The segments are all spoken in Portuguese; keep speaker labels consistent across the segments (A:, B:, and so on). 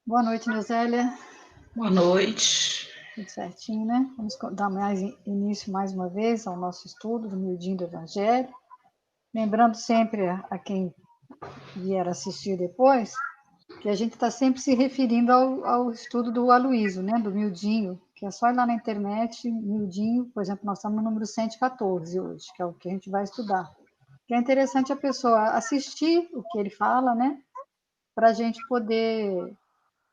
A: Boa noite, Neusélia.
B: Boa noite.
A: Tudo certinho, né? Vamos dar início mais uma vez ao nosso estudo do miudinho do Evangelho. Lembrando sempre a quem vier assistir depois, que a gente está sempre se referindo ao estudo do Aloísio, né? Do miudinho, que é só ir lá na internet, miudinho, por exemplo, nós estamos no número 114 hoje, que é o que a gente vai estudar. Que é interessante a pessoa assistir o que ele fala, né? Para a gente poder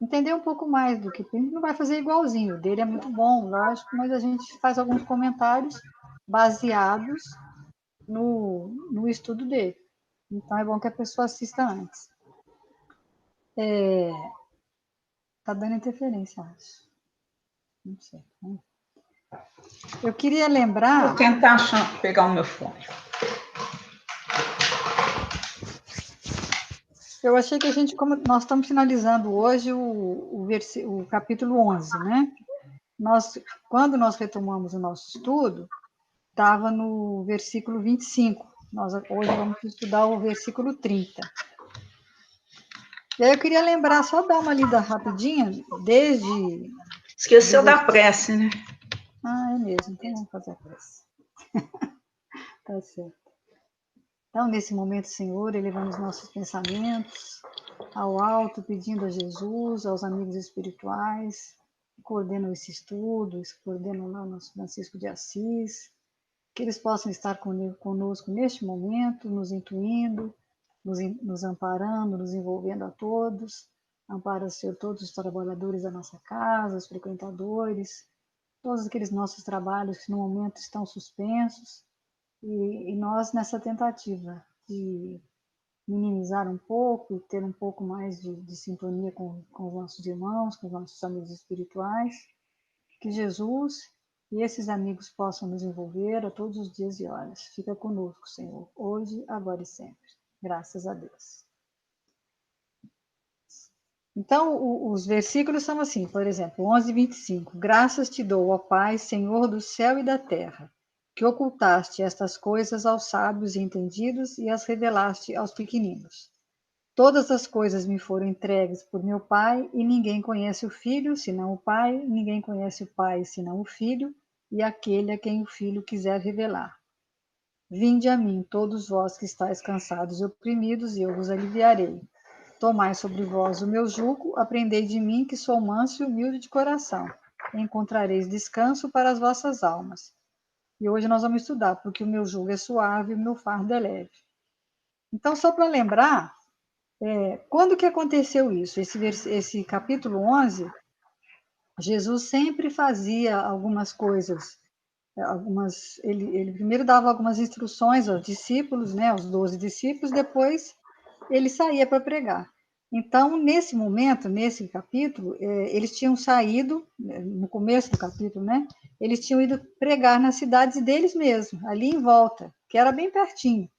A: entender um pouco mais do que a gente não vai fazer igualzinho. O dele é muito bom, lógico, mas a gente faz alguns comentários baseados no estudo dele. Então é bom que a pessoa assista antes. Tá dando interferência, acho. Não sei. Eu queria lembrar.
B: Vou tentar pegar o meu fone.
A: Eu achei que a gente, como nós estamos finalizando hoje o capítulo 11, né? Quando nós retomamos o nosso estudo, estava no versículo 25. Nós hoje vamos estudar o versículo 30. E aí eu queria lembrar, só dar uma lida rapidinha,
B: Esqueceu da prece, né?
A: Ah, é mesmo, então vamos fazer a prece. Tá certo. Então, nesse momento, Senhor, elevamos nossos pensamentos ao alto, pedindo a Jesus, aos amigos espirituais, que coordenam esse estudo, que coordenam lá o nosso Francisco de Assis, que eles possam estar conosco neste momento, nos intuindo, nos amparando, nos envolvendo a todos. Ampara, Senhor, todos os trabalhadores da nossa casa, os frequentadores, todos aqueles nossos trabalhos que no momento estão suspensos, e nós nessa tentativa de minimizar um pouco, ter um pouco mais de sintonia com os nossos irmãos, com os nossos amigos espirituais, que Jesus e esses amigos possam nos envolver a todos os dias e horas. Fica conosco, Senhor, hoje, agora e sempre. Graças a Deus. Então, os versículos são assim, por exemplo, 11:25. Graças te dou, ó Pai, Senhor do céu e da terra, que ocultaste estas coisas aos sábios e entendidos e as revelaste aos pequeninos. Todas as coisas me foram entregues por meu Pai, e ninguém conhece o Filho, senão o Pai, ninguém conhece o Pai, senão o Filho, e aquele a quem o Filho quiser revelar. Vinde a mim, todos vós que estáis cansados e oprimidos, e eu vos aliviarei. Tomai sobre vós o meu jugo, aprendei de mim, que sou manso e humilde de coração. Encontrareis descanso para as vossas almas. E hoje nós vamos estudar, porque o meu jugo é suave e o meu fardo é leve. Então, só para lembrar, quando que aconteceu isso? Esse capítulo 11, Jesus sempre fazia algumas coisas. Ele primeiro dava algumas instruções aos discípulos, né, aos 12 discípulos, depois ele saía para pregar. Então, nesse momento, nesse capítulo, eles tinham saído, no começo do capítulo, né, eles tinham ido pregar nas cidades deles mesmos, ali em volta, que era bem pertinho.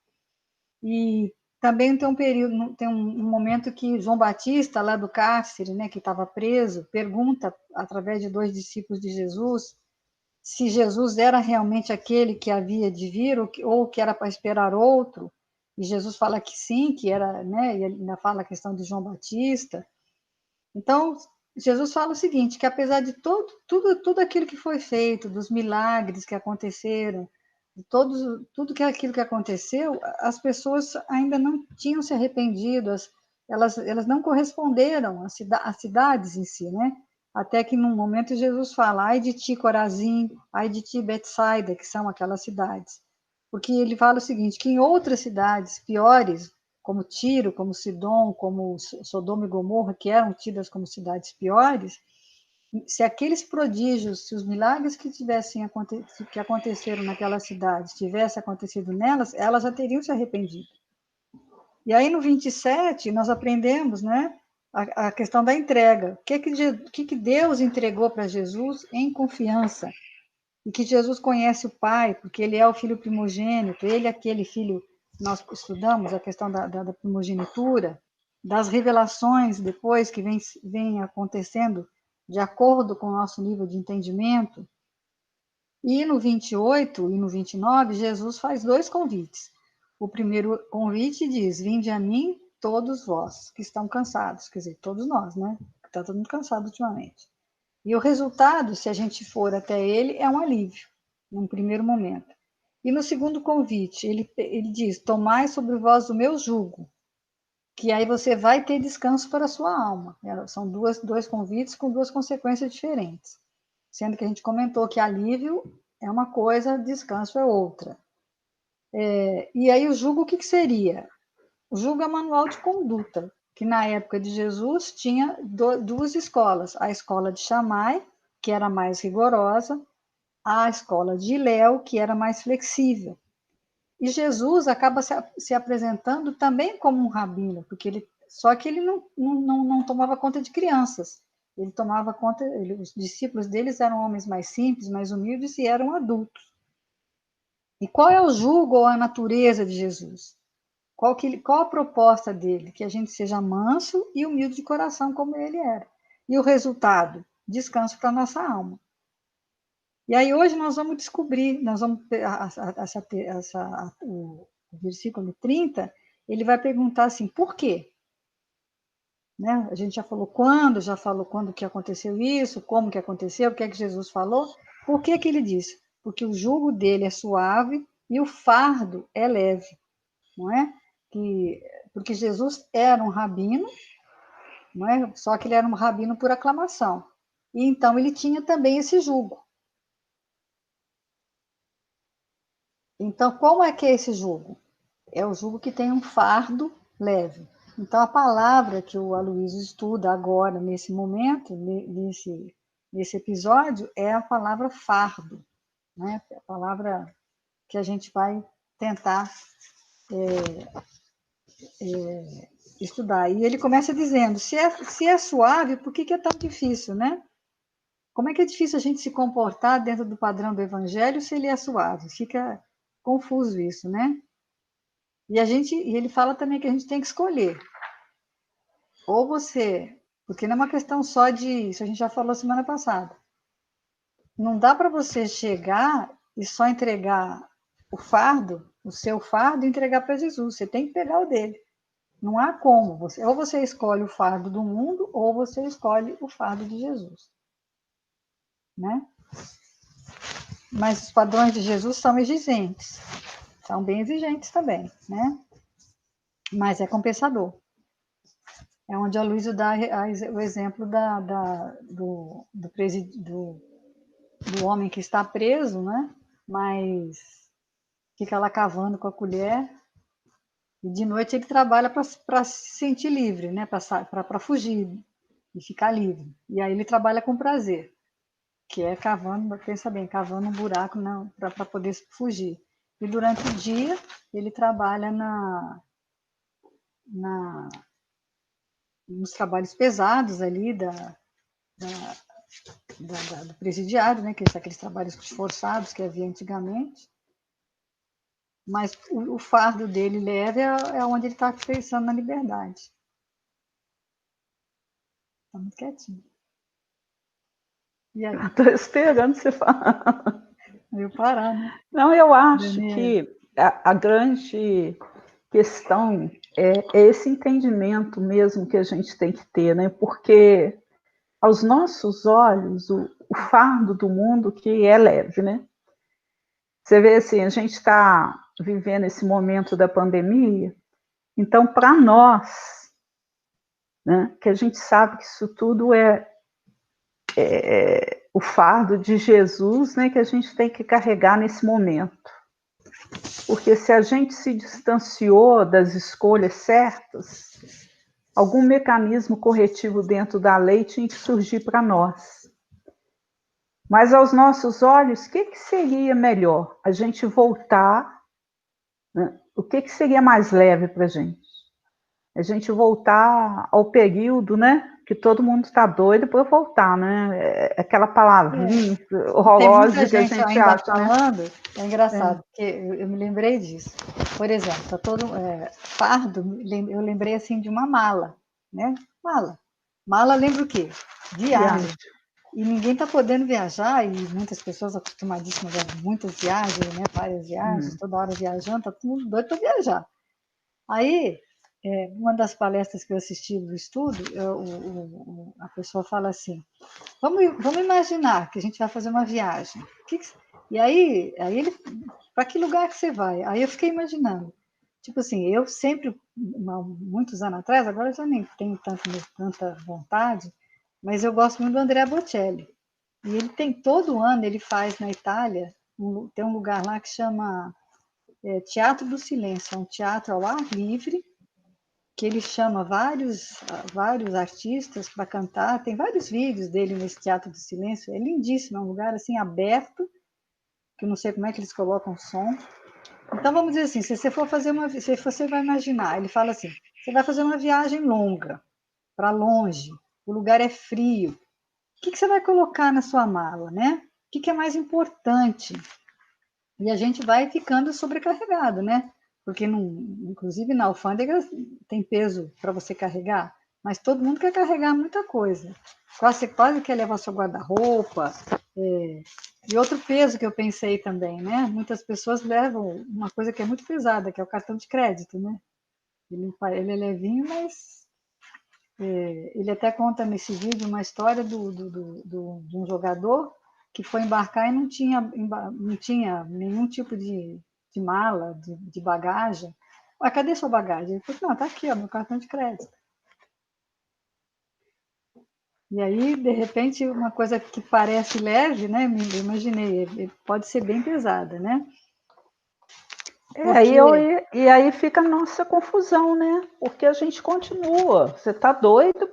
A: E também tem um período, tem um momento que João Batista, lá do cárcere, né, que estava preso, pergunta, através de 2 discípulos de Jesus, se Jesus era realmente aquele que havia de vir ou que era para esperar outro. E Jesus fala que sim, que era, né, e ele ainda fala a questão de João Batista. Então, Jesus fala o seguinte, que apesar de tudo aquilo que foi feito, dos milagres que aconteceram, de tudo aquilo que aconteceu, as pessoas ainda não tinham se arrependido, elas não corresponderam às cidades em si, né? Até que num momento Jesus fala, ai de ti, Corazim, ai de ti, Betsaida, que são aquelas cidades. Porque ele fala o seguinte, que em outras cidades piores, como Tiro, como Sidom, como Sodoma e Gomorra, que eram tidas como cidades piores, se aqueles prodígios, se os milagres que aconteceram naquelas cidades tivessem acontecido nelas, elas já teriam se arrependido. E aí no 27 nós aprendemos, né, a questão da entrega. O que Deus entregou para Jesus em confiança? E que Jesus conhece o Pai, porque ele é o filho primogênito, ele é aquele filho, nós estudamos a questão da primogenitura, das revelações depois que vem acontecendo de acordo com o nosso nível de entendimento. E no 28 e no 29, Jesus faz 2 convites. O primeiro convite diz, vinde a mim todos vós que estão cansados, quer dizer, todos nós, né? está todo mundo cansado ultimamente. E o resultado, se a gente for até ele, é um alívio, num primeiro momento. E no segundo convite, ele diz: tomai sobre vós o meu jugo, que aí você vai ter descanso para a sua alma. São dois convites com duas consequências diferentes. Sendo que a gente comentou que alívio é uma coisa, descanso é outra. E aí o jugo, o que seria? O jugo é manual de conduta, que na época de Jesus tinha duas escolas. A escola de Shammai, que era mais rigorosa, a escola de Hilel, que era mais flexível. E Jesus acaba se apresentando também como um rabino, só que ele não tomava conta de crianças. Ele tomava conta, os discípulos deles eram homens mais simples, mais humildes e eram adultos. E qual é o jugo ou a natureza de Jesus? Qual a proposta dele? Que a gente seja manso e humilde de coração, como ele era. E o resultado? Descanso para a nossa alma. E aí hoje nós vamos descobrir, o versículo 30, ele vai perguntar assim, por quê? Né? A gente já falou quando que aconteceu isso, como que aconteceu, o que é que Jesus falou. Por que que ele disse? Porque o jugo dele é suave e o fardo é leve, não é? Porque Jesus era um rabino, não é? Só que ele era um rabino por aclamação. E então ele tinha também esse jugo. Então, como é que é esse jugo? É o jugo que tem um fardo leve. Então, a palavra que o Aloysio estuda agora, nesse momento, nesse episódio, é a palavra fardo, né? É a palavra que a gente vai tentar estudar. E ele começa dizendo, se é suave, por que é tão difícil, né? Como é que é difícil a gente se comportar dentro do padrão do evangelho se ele é suave? Fica confuso isso, né? E ele fala também que a gente tem que escolher. Ou você, porque não é uma questão só de, isso a gente já falou semana passada. Não dá para você chegar e só entregar o seu fardo e entregar para Jesus. Você tem que pegar o dele. Não há como. Ou você escolhe o fardo do mundo, ou você escolhe o fardo de Jesus. Né? Mas os padrões de Jesus são exigentes. São bem exigentes também, né? Mas é compensador. É onde a Luísa dá o exemplo do homem que está preso, né? Mas fica lá cavando com a colher e de noite ele trabalha para se sentir livre, né? Para fugir e ficar livre. E aí ele trabalha com prazer, que é cavando, pensa bem, cavando um buraco para poder fugir. E durante o dia ele trabalha nos trabalhos pesados ali do presidiário, né, que são aqueles trabalhos forçados que havia antigamente. Mas o fardo dele leve é onde ele está pensando na liberdade. Está muito quietinho. E aí?
C: Estou esperando você falar.
A: Eu parar, né?
C: Não, eu acho
A: Daniel.
C: que a grande questão é esse entendimento mesmo que a gente tem que ter, né? Porque aos nossos olhos, o fardo do mundo que é leve, né? Você vê assim, a gente está vivendo esse momento da pandemia, então para nós, né, que a gente sabe que isso tudo é o fardo de Jesus, né, que a gente tem que carregar nesse momento. Porque se a gente se distanciou das escolhas certas, algum mecanismo corretivo dentro da lei tinha que surgir para nós. Mas aos nossos olhos, o que seria melhor? A gente voltar, né? O que seria mais leve para a gente? A gente voltar ao período, né? Que todo mundo está doido para voltar, né? Aquela palavrinha horrorosa que a gente
A: ainda
C: acha,
A: falando,
C: né?
A: é engraçado, porque eu me lembrei disso. Por exemplo, tá fardo, eu lembrei assim de uma mala, né? Mala. Mala lembra o quê? Viagem. E ninguém está podendo viajar, e muitas pessoas acostumadíssimas a muitas viagens, né? Várias viagens, toda hora viajando, tá todo mundo doido para viajar. Aí, uma das palestras que eu assisti do estudo, a pessoa fala assim, vamos imaginar que a gente vai fazer uma viagem. E aí ele, para que lugar que você vai? Aí eu fiquei imaginando. Tipo assim, eu sempre, muitos anos atrás, agora eu já nem tenho tanta vontade, mas eu gosto muito do Andrea Bocelli. E ele tem, todo ano, ele faz na Itália, tem um lugar lá que chama Teatro do Silêncio, é um teatro ao ar livre, que ele chama vários artistas para cantar. Tem vários vídeos dele nesse Teatro do Silêncio. É lindíssimo, é um lugar assim aberto, que eu não sei como é que eles colocam som. Então vamos dizer assim, se você for fazer se você vai imaginar, ele fala assim, você vai fazer uma viagem longa, para longe, o lugar é frio. O que você vai colocar na sua mala, né? O que é mais importante? E a gente vai ficando sobrecarregado, né? Porque, inclusive, na alfândega tem peso para você carregar, mas todo mundo quer carregar muita coisa. Você quase quer levar seu guarda-roupa. E outro peso que eu pensei também, né? Muitas pessoas levam uma coisa que é muito pesada, que é o cartão de crédito, né? Ele é levinho, mas ele até conta nesse vídeo uma história de um jogador que foi embarcar e não tinha nenhum tipo de mala, de bagagem. Ué, cadê sua bagagem? Ele falou, não, tá aqui, ó, meu cartão de crédito. E aí, de repente, uma coisa que parece leve, né? Eu imaginei, pode ser bem pesada, né?
C: E aí fica a nossa confusão, né? Porque a gente continua. Você está doido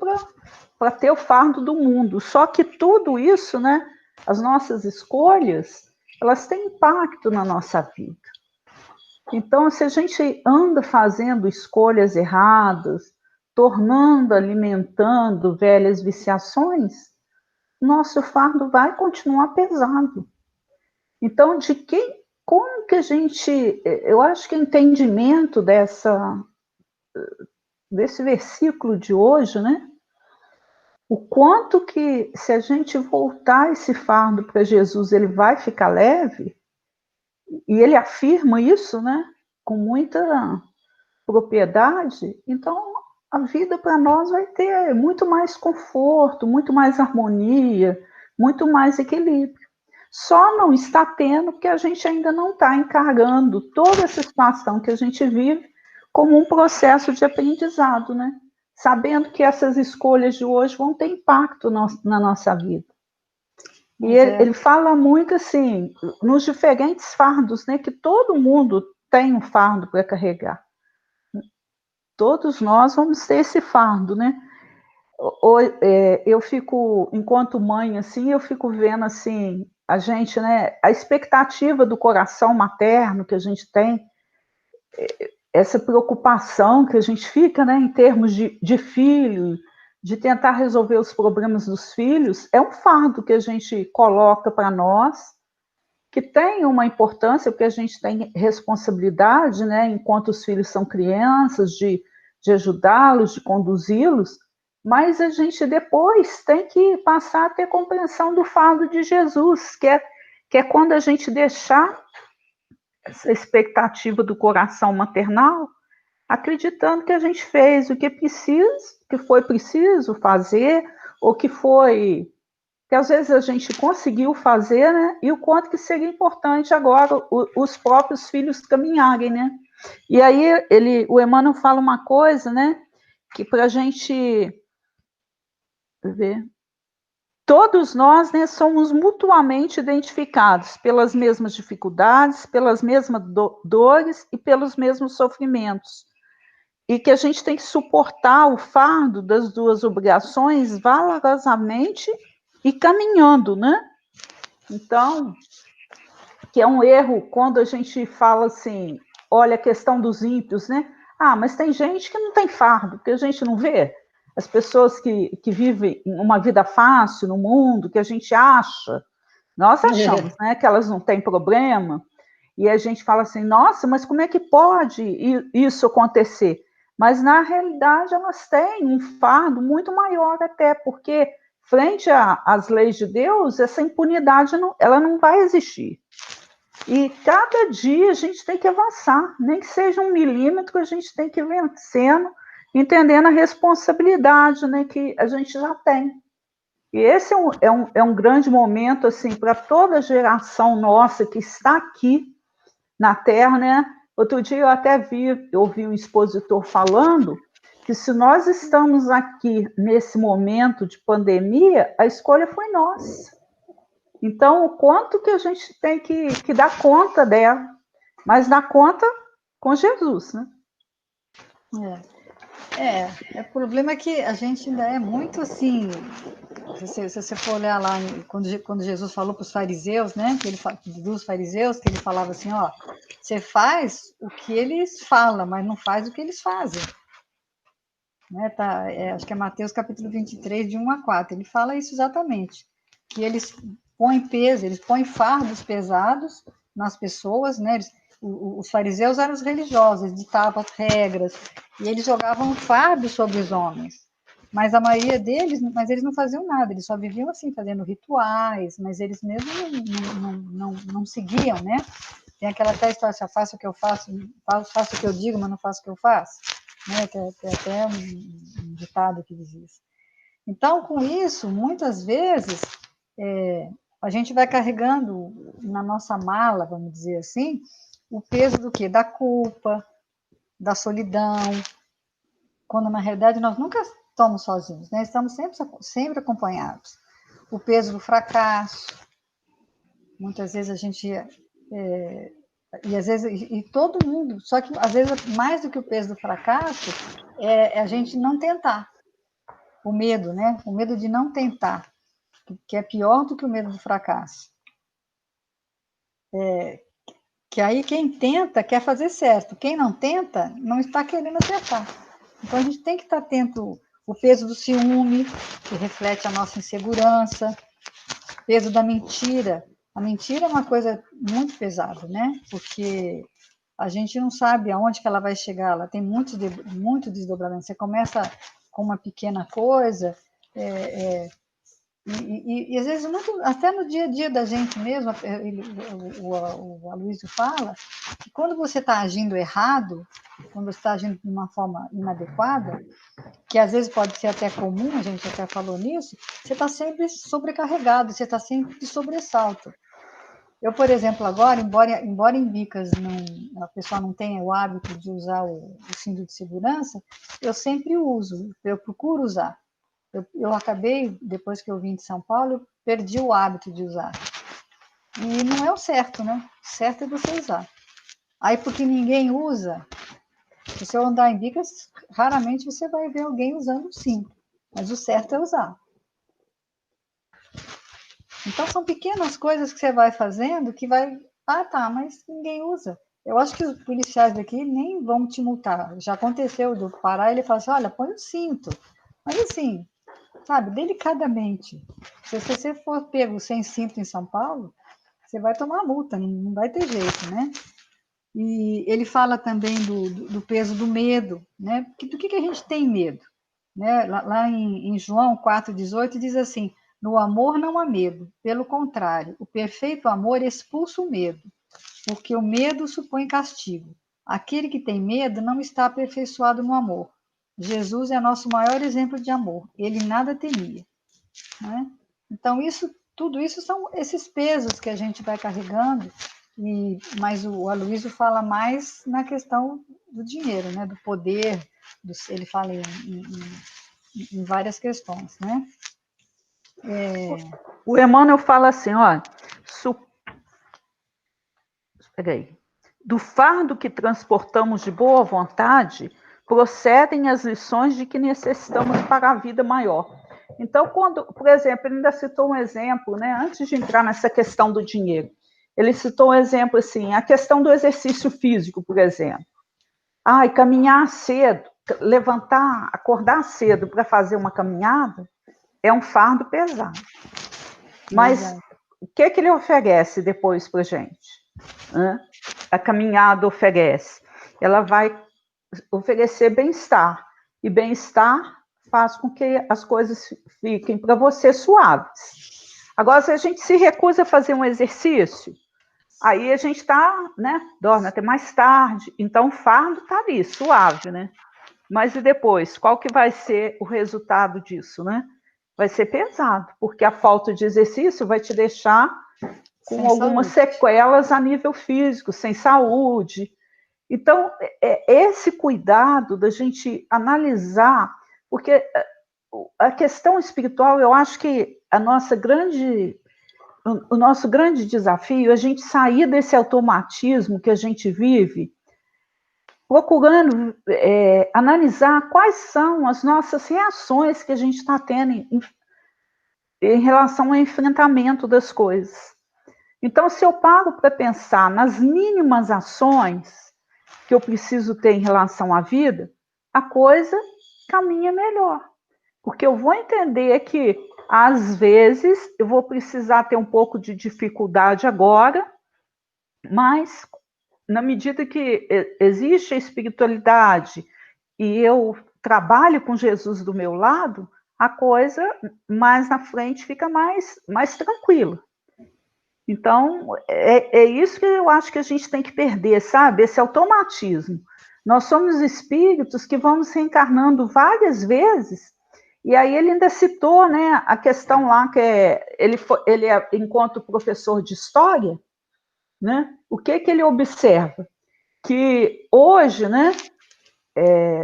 C: para ter o fardo do mundo. Só que tudo isso, né? As nossas escolhas, elas têm impacto na nossa vida. Então, se a gente anda fazendo escolhas erradas, alimentando velhas viciações, nosso fardo vai continuar pesado. Então, como que a gente, eu acho que o entendimento desse versículo de hoje, né? O quanto que, se a gente voltar esse fardo para Jesus, ele vai ficar leve, e ele afirma isso, né? Com muita propriedade, então a vida para nós vai ter muito mais conforto, muito mais harmonia, muito mais equilíbrio. Só não está tendo porque a gente ainda não está encarando toda essa situação que a gente vive como um processo de aprendizado, né? Sabendo que essas escolhas de hoje vão ter impacto na nossa vida. E ele fala muito assim, nos diferentes fardos, né? Que todo mundo tem um fardo para carregar. Todos nós vamos ter esse fardo, né? Eu fico, enquanto mãe, assim, eu fico vendo, assim, a gente, né, a expectativa do coração materno que a gente tem, essa preocupação que a gente fica, né, em termos de filho, de tentar resolver os problemas dos filhos, é um fardo que a gente coloca para nós, que tem uma importância, porque a gente tem responsabilidade, né, enquanto os filhos são crianças, de ajudá-los, de conduzi-los, mas a gente depois tem que passar a ter compreensão do fardo de Jesus, que é quando a gente deixar essa expectativa do coração maternal, acreditando que a gente fez o que foi preciso fazer, ou que às vezes a gente conseguiu fazer, né? E o quanto que seria importante agora os próprios filhos caminharem, né? E aí o Emmanuel fala uma coisa, né? Que para a gente ver, todos nós, né, somos mutuamente identificados pelas mesmas dificuldades, pelas mesmas dores e pelos mesmos sofrimentos. E que a gente tem que suportar o fardo das duas obrigações valorosamente e caminhando, né? Então, que é um erro quando a gente fala assim, olha a questão dos ímpios, né? Ah, mas tem gente que não tem fardo, porque a gente não vê. As pessoas que vivem uma vida fácil no mundo, que a gente acha, nós achamos, né, que elas não têm problema, e a gente fala assim, nossa, mas como é que pode isso acontecer? Mas, na realidade, elas têm um fardo muito maior até, porque frente às leis de Deus, essa impunidade ela não vai existir. E cada dia a gente tem que avançar, nem que seja 1 milímetro, a gente tem que ir vencendo entendendo a responsabilidade, né, que a gente já tem. E esse é um grande momento, assim, para toda a geração nossa que está aqui na Terra, né? Outro dia eu até ouvi um expositor falando que se nós estamos aqui nesse momento de pandemia, a escolha foi nossa. Então, o quanto que a gente tem que dar conta dela, mas dar conta com Jesus, né?
A: O problema é que a gente ainda é muito assim. Se você for olhar lá, quando Jesus falou para os fariseus, né? Dos fariseus, que ele falava assim: ó, você faz o que eles falam, mas não faz o que eles fazem. Né, acho que é Mateus capítulo 23, de 1 a 4. Ele fala isso exatamente. Que eles põem peso, eles põem fardos pesados nas pessoas, né? Os fariseus eram os religiosos, eles ditavam as regras, e eles jogavam fardos sobre os homens. Mas a maioria deles, mas eles não faziam nada, eles só viviam assim, fazendo rituais, mas eles mesmos não seguiam, né? Tem aquela até história, se eu faço o que eu faço o que eu digo, mas não faço o que eu faço. Né? Tem até um ditado que diz isso. Então, com isso, muitas vezes, a gente vai carregando na nossa mala, vamos dizer assim, o peso do quê? Da culpa, da solidão, quando na realidade nós nunca estamos sozinhos, né? Estamos sempre acompanhados. O peso do fracasso, muitas vezes a gente e às vezes e todo mundo, só que às vezes mais do que o peso do fracasso é a gente não tentar. O medo, né? O medo de não tentar, que é pior do que o medo do fracasso. Que aí quem tenta quer fazer certo, quem não tenta não está querendo acertar. Então a gente tem que estar atento o peso do ciúme, que reflete a nossa insegurança, peso da mentira. A mentira é uma coisa muito pesada, né? Porque a gente não sabe aonde que ela vai chegar, ela tem muito desdobramento. Você começa com uma pequena coisa, e às vezes, até no dia a dia da gente mesmo, o Aloysio fala que quando você está agindo errado, quando você está agindo de uma forma inadequada, que às vezes pode ser até comum, a gente até falou nisso, você está sempre sobrecarregado, você está sempre de sobressalto. Eu, por exemplo, agora, embora em Bicas a pessoa não tenha o hábito de usar o cinto de segurança, eu sempre uso, eu procuro usar. Eu acabei, depois que eu vim de São Paulo, eu perdi o hábito de usar. E não é o certo, né? O certo é você usar. Aí, porque ninguém usa, se você andar em Bicas, raramente você vai ver alguém usando sim. Mas o certo é usar. Então, são pequenas coisas que você vai fazendo que vai... Ah, tá, mas ninguém usa. Eu acho que os policiais daqui nem vão te multar. Já aconteceu de eu parar e ele falar assim, olha, põe o cinto. Mas assim, sabe, delicadamente. Se você for pego sem cinto em São Paulo, você vai tomar multa, não vai ter jeito, né? E ele fala também do peso do medo, né? Do que a gente tem medo? Né? Lá em João 4,18 diz assim, no amor não há medo, pelo contrário, o perfeito amor expulsa o medo, porque o medo supõe castigo. Aquele que tem medo não está aperfeiçoado no amor. Jesus é nosso maior exemplo de amor, ele nada temia. Né? Então, tudo isso são esses pesos que a gente vai carregando, mas o Aloysio fala mais na questão do dinheiro, né? Do poder, ele fala em várias questões. Né?
C: O Emmanuel fala assim, ó, do fardo que transportamos de boa vontade, procedem as lições de que necessitamos para a vida maior. Então, quando, por exemplo, ele ainda citou um exemplo, né, antes de entrar nessa questão do dinheiro, ele citou um exemplo assim, a questão do exercício físico, por exemplo. Caminhar cedo, levantar, acordar cedo para fazer uma caminhada é um fardo pesado. Mas o que ele oferece depois para a gente? A caminhada oferece. Ela vai oferecer bem-estar. E bem-estar faz com que as coisas fiquem para você suaves. Agora, se a gente se recusa a fazer um exercício, aí a gente está, né, dorme até mais tarde. Então, o fardo está ali, suave, né? Mas e depois? Qual que vai ser o resultado disso, né? Vai ser pesado, porque a falta de exercício vai te deixar com
A: Sem
C: algumas
A: saúde.
C: sequelas a nível físico, sem saúde. Então, esse cuidado da gente analisar, porque a questão espiritual, eu acho que o nosso grande desafio é a gente sair desse automatismo que a gente vive, procurando analisar quais são as nossas reações que a gente está tendo em relação ao enfrentamento das coisas. Então, se eu paro para pensar nas mínimas ações que eu preciso ter em relação à vida, a coisa caminha melhor. Porque eu vou entender que, às vezes, eu vou precisar ter um pouco de dificuldade agora, mas, na medida que existe a espiritualidade e eu trabalho com Jesus do meu lado, a coisa mais na frente fica mais tranquila. Então, é isso que eu acho que a gente tem que perder, sabe? Esse automatismo. Nós somos espíritos que vamos reencarnando várias vezes, e aí ele ainda citou, né, a questão lá que enquanto professor de história, né, o que ele observa? Que hoje, né,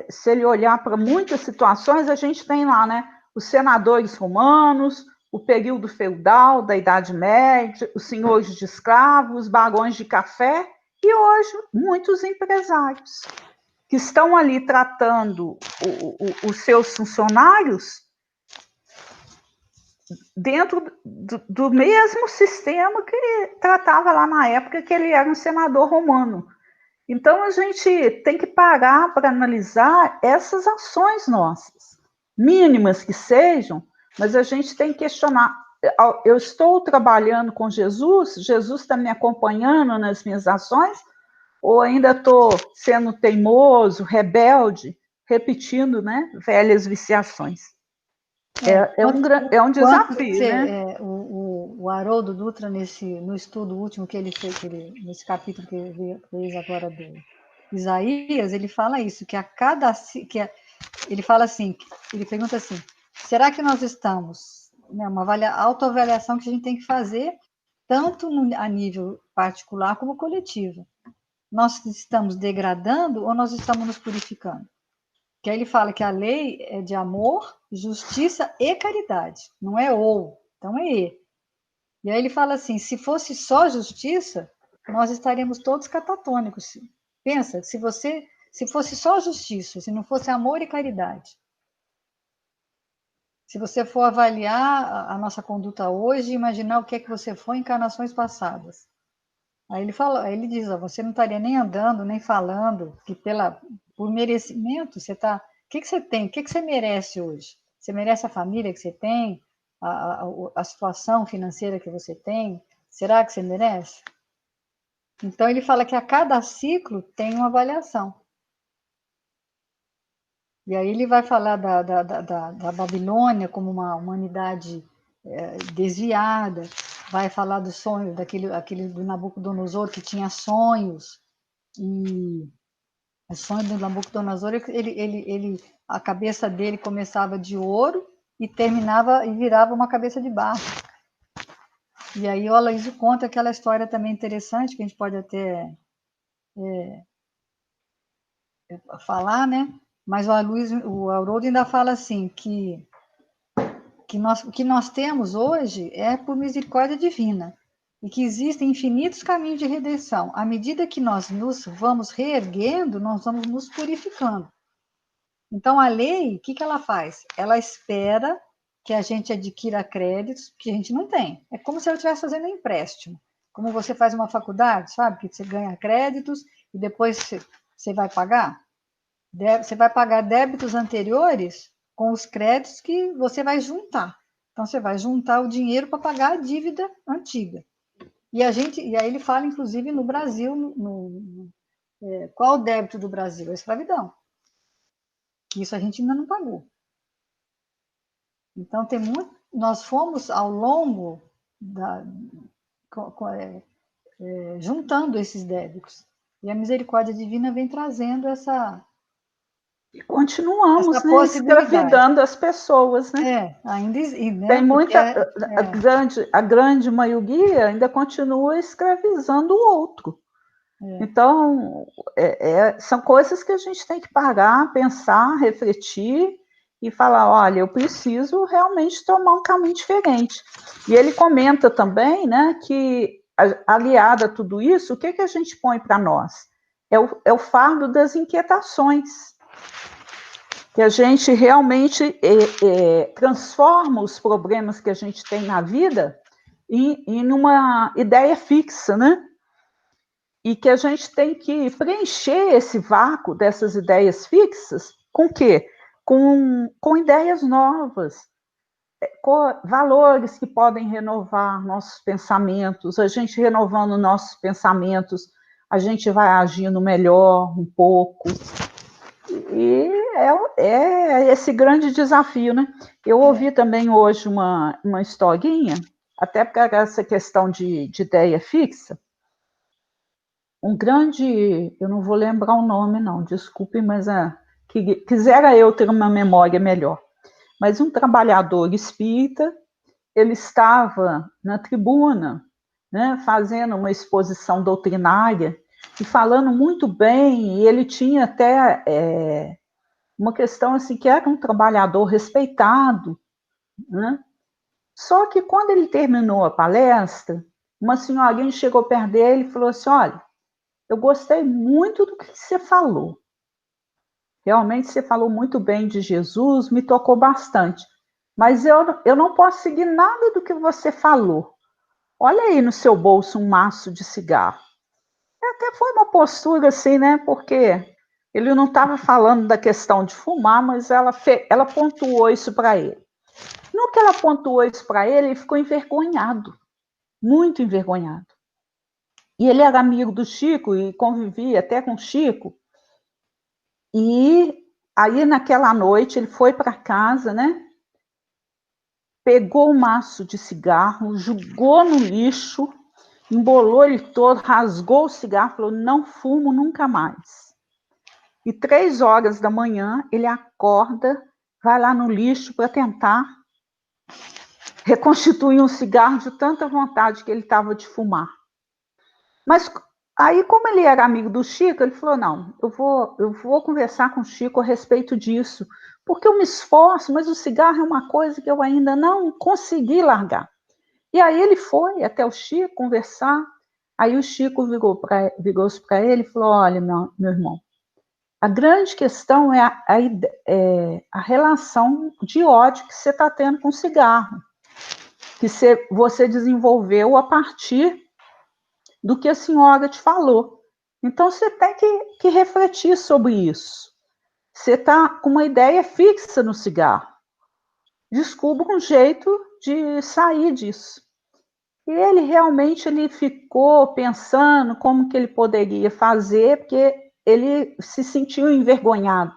C: se ele olhar para muitas situações, a gente tem lá, né, os senadores romanos, o período feudal da Idade Média, os senhores de escravos, os barões de café, e hoje muitos empresários que estão ali tratando os seus funcionários dentro do mesmo sistema que tratava lá na época que ele era um senador romano. Então, a gente tem que parar para analisar essas ações nossas, mínimas que sejam, mas a gente tem que questionar. Eu estou trabalhando com Jesus? Jesus está me acompanhando nas minhas ações? Ou ainda estou sendo teimoso, rebelde, repetindo, né, velhas viciações? É um
A: Quanto
C: desafio, né?
A: o Haroldo Dutra, no estudo último que ele fez, nesse capítulo que ele fez agora do Isaías, ele fala isso, que a cada. Ele fala assim, ele pergunta assim: será que nós estamos, né, uma autoavaliação que a gente tem que fazer, tanto a nível particular como coletivo? Nós estamos degradando ou nós estamos nos purificando? Que aí ele fala que a lei é de amor, justiça e caridade, não é ou, então é e. E aí ele fala assim, se fosse só justiça, nós estaríamos todos catatônicos. Pensa, se fosse só justiça, se não fosse amor e caridade. Se você for avaliar a nossa conduta hoje, imaginar o que é que você foi em encarnações passadas. Aí ele diz, ó, você não estaria nem andando, nem falando, que por merecimento você está. O que você tem? O que você merece hoje? Você merece a família que você tem? A situação financeira que você tem? Será que você merece? Então ele fala que a cada ciclo tem uma avaliação. E aí ele vai falar da Babilônia como uma humanidade desviada, vai falar do sonho, aquele do Nabucodonosor que tinha sonhos, e o sonho do Nabucodonosor, a cabeça dele começava de ouro e terminava e virava uma cabeça de barro. E aí o Aloysio conta aquela história também interessante, que a gente pode até falar, né? Mas o Haroldo ainda fala assim, o que nós temos hoje é por misericórdia divina, e que existem infinitos caminhos de redenção. À medida que nós nos vamos reerguendo, nós vamos nos purificando. Então, a lei, o que ela faz? Ela espera que a gente adquira créditos que a gente não tem. É como se ela estivesse fazendo um empréstimo. Como você faz uma faculdade, sabe? Que você ganha créditos e depois você vai pagar. Você vai pagar débitos anteriores com os créditos que você vai juntar. Então, você vai juntar o dinheiro para pagar a dívida antiga. E aí ele fala, inclusive, no Brasil, qual o débito do Brasil? A escravidão. Que isso a gente ainda não pagou. Então, nós fomos, ao longo juntando esses débitos. E a misericórdia divina vem trazendo
C: E continuamos,
A: essa
C: né,
A: possibilidade.
C: escravidando as pessoas, né?
A: Ainda, né?
C: Tem
A: Porque
C: muita, a grande maioria ainda continua escravizando o outro.
A: é,
C: Então, são coisas que a gente tem que parar, pensar, refletir e falar, olha, eu preciso realmente tomar um caminho diferente. E ele comenta também, né, que aliado a tudo isso, o que, que a gente põe para nós? É o fardo das inquietações, que a gente realmente transforma os problemas que a gente tem na vida em uma ideia fixa, né? E que a gente tem que preencher esse vácuo dessas ideias fixas com o quê? Com ideias novas, com valores que podem renovar nossos pensamentos. A gente renovando nossos pensamentos, a gente vai agindo melhor um pouco. E é esse grande desafio, né? Eu ouvi também hoje uma historinha, até para essa questão de ideia fixa, um grande, eu não vou lembrar o nome não, desculpe, mas quisera eu ter uma memória melhor. Mas um trabalhador espírita, ele estava na tribuna, né, fazendo uma exposição doutrinária e falando muito bem, e ele tinha até uma questão assim, que era um trabalhador respeitado, né? Só que quando ele terminou a palestra, uma senhorinha chegou perto dele e falou assim, olha, eu gostei muito do que você falou. Realmente você falou muito bem de Jesus, me tocou bastante. Mas eu não posso seguir nada do que você falou. Olha aí no seu bolso um maço de cigarro. Até foi uma postura assim, né? Porque ele não estava falando da questão de fumar, mas ela pontuou isso para ele. No que ela pontuou isso para ele, ele ficou envergonhado, muito envergonhado. E ele era amigo do Chico e convivia até com o Chico. E aí, naquela noite, ele foi para casa, né? Pegou o maço de cigarro, jogou no lixo, embolou ele todo, rasgou o cigarro, falou, não fumo nunca mais. E 3 horas da manhã, ele acorda, vai lá no lixo para tentar reconstituir um cigarro de tanta vontade que ele estava de fumar. Mas aí, como ele era amigo do Chico, ele falou, não, eu vou conversar com o Chico a respeito disso, porque eu me esforço, mas o cigarro é uma coisa que eu ainda não consegui largar. E aí ele foi até o Chico conversar, aí o Chico virou-se para ele e falou, olha, meu irmão, a grande questão é a relação de ódio que você está tendo com o cigarro, que você desenvolveu a partir do que a senhora te falou. Então, você tem que refletir sobre isso. Você está com uma ideia fixa no cigarro. Descubra um jeito de sair disso. E ele realmente ficou pensando como que ele poderia fazer, porque ele se sentiu envergonhado.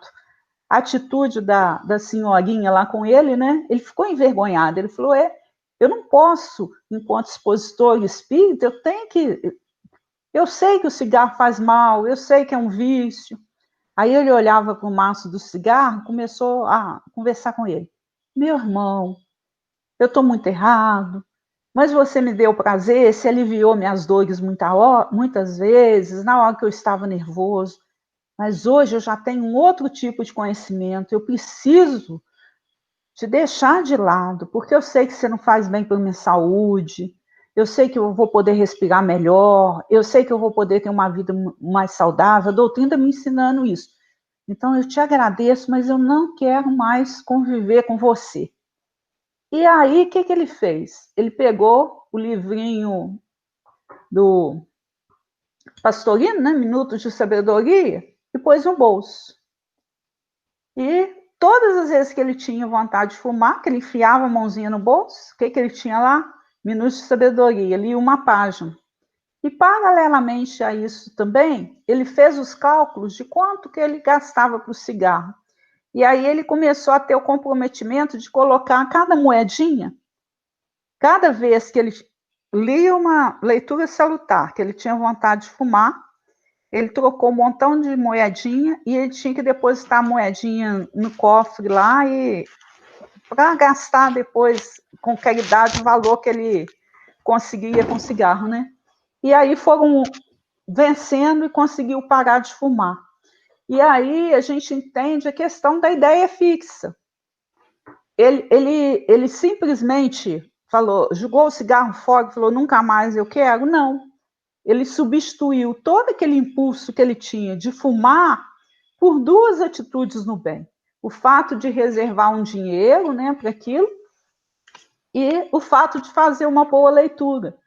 C: A atitude da senhorinha lá com ele, né? Ele ficou envergonhado. Ele falou, eu não posso, enquanto expositor espírita, eu sei que o cigarro faz mal, eu sei que é um vício. Aí ele olhava para o maço do cigarro, começou a conversar com ele. Meu irmão, eu estou muito errado, mas você me deu prazer, se aliviou minhas dores muitas vezes, na hora que eu estava nervoso. Mas hoje eu já tenho um outro tipo de conhecimento, eu preciso te deixar de lado, porque eu sei que você não faz bem para minha saúde, eu sei que eu vou poder respirar melhor, eu sei que eu vou poder ter uma vida mais saudável, a doutrina está me ensinando isso. Então eu te agradeço, mas eu não quero mais conviver com você. E aí, o que ele fez? Ele pegou o livrinho do Pastorino, né, Minutos de Sabedoria, e pôs no bolso. E todas as vezes que ele tinha vontade de fumar, que ele enfiava a mãozinha no bolso, o que ele tinha lá? Minutos de Sabedoria, lia uma página. E, paralelamente a isso também, ele fez os cálculos de quanto que ele gastava para o cigarro. E aí ele começou a ter o comprometimento de colocar cada moedinha, cada vez que ele lia uma leitura salutar, que ele tinha vontade de fumar, Ele trocou um montão de moedinha e ele tinha que depositar a moedinha no cofre lá e para gastar depois com caridade o valor que ele conseguia com cigarro, né? E aí foram vencendo e conseguiu parar de fumar. E aí a gente entende a questão da ideia fixa. Ele simplesmente falou, jogou o cigarro fora e falou, nunca mais eu quero? Não. Ele substituiu todo aquele impulso que ele tinha de fumar por duas atitudes no bem. O fato de reservar um dinheiro, né, para aquilo, e o fato de fazer uma boa leitura.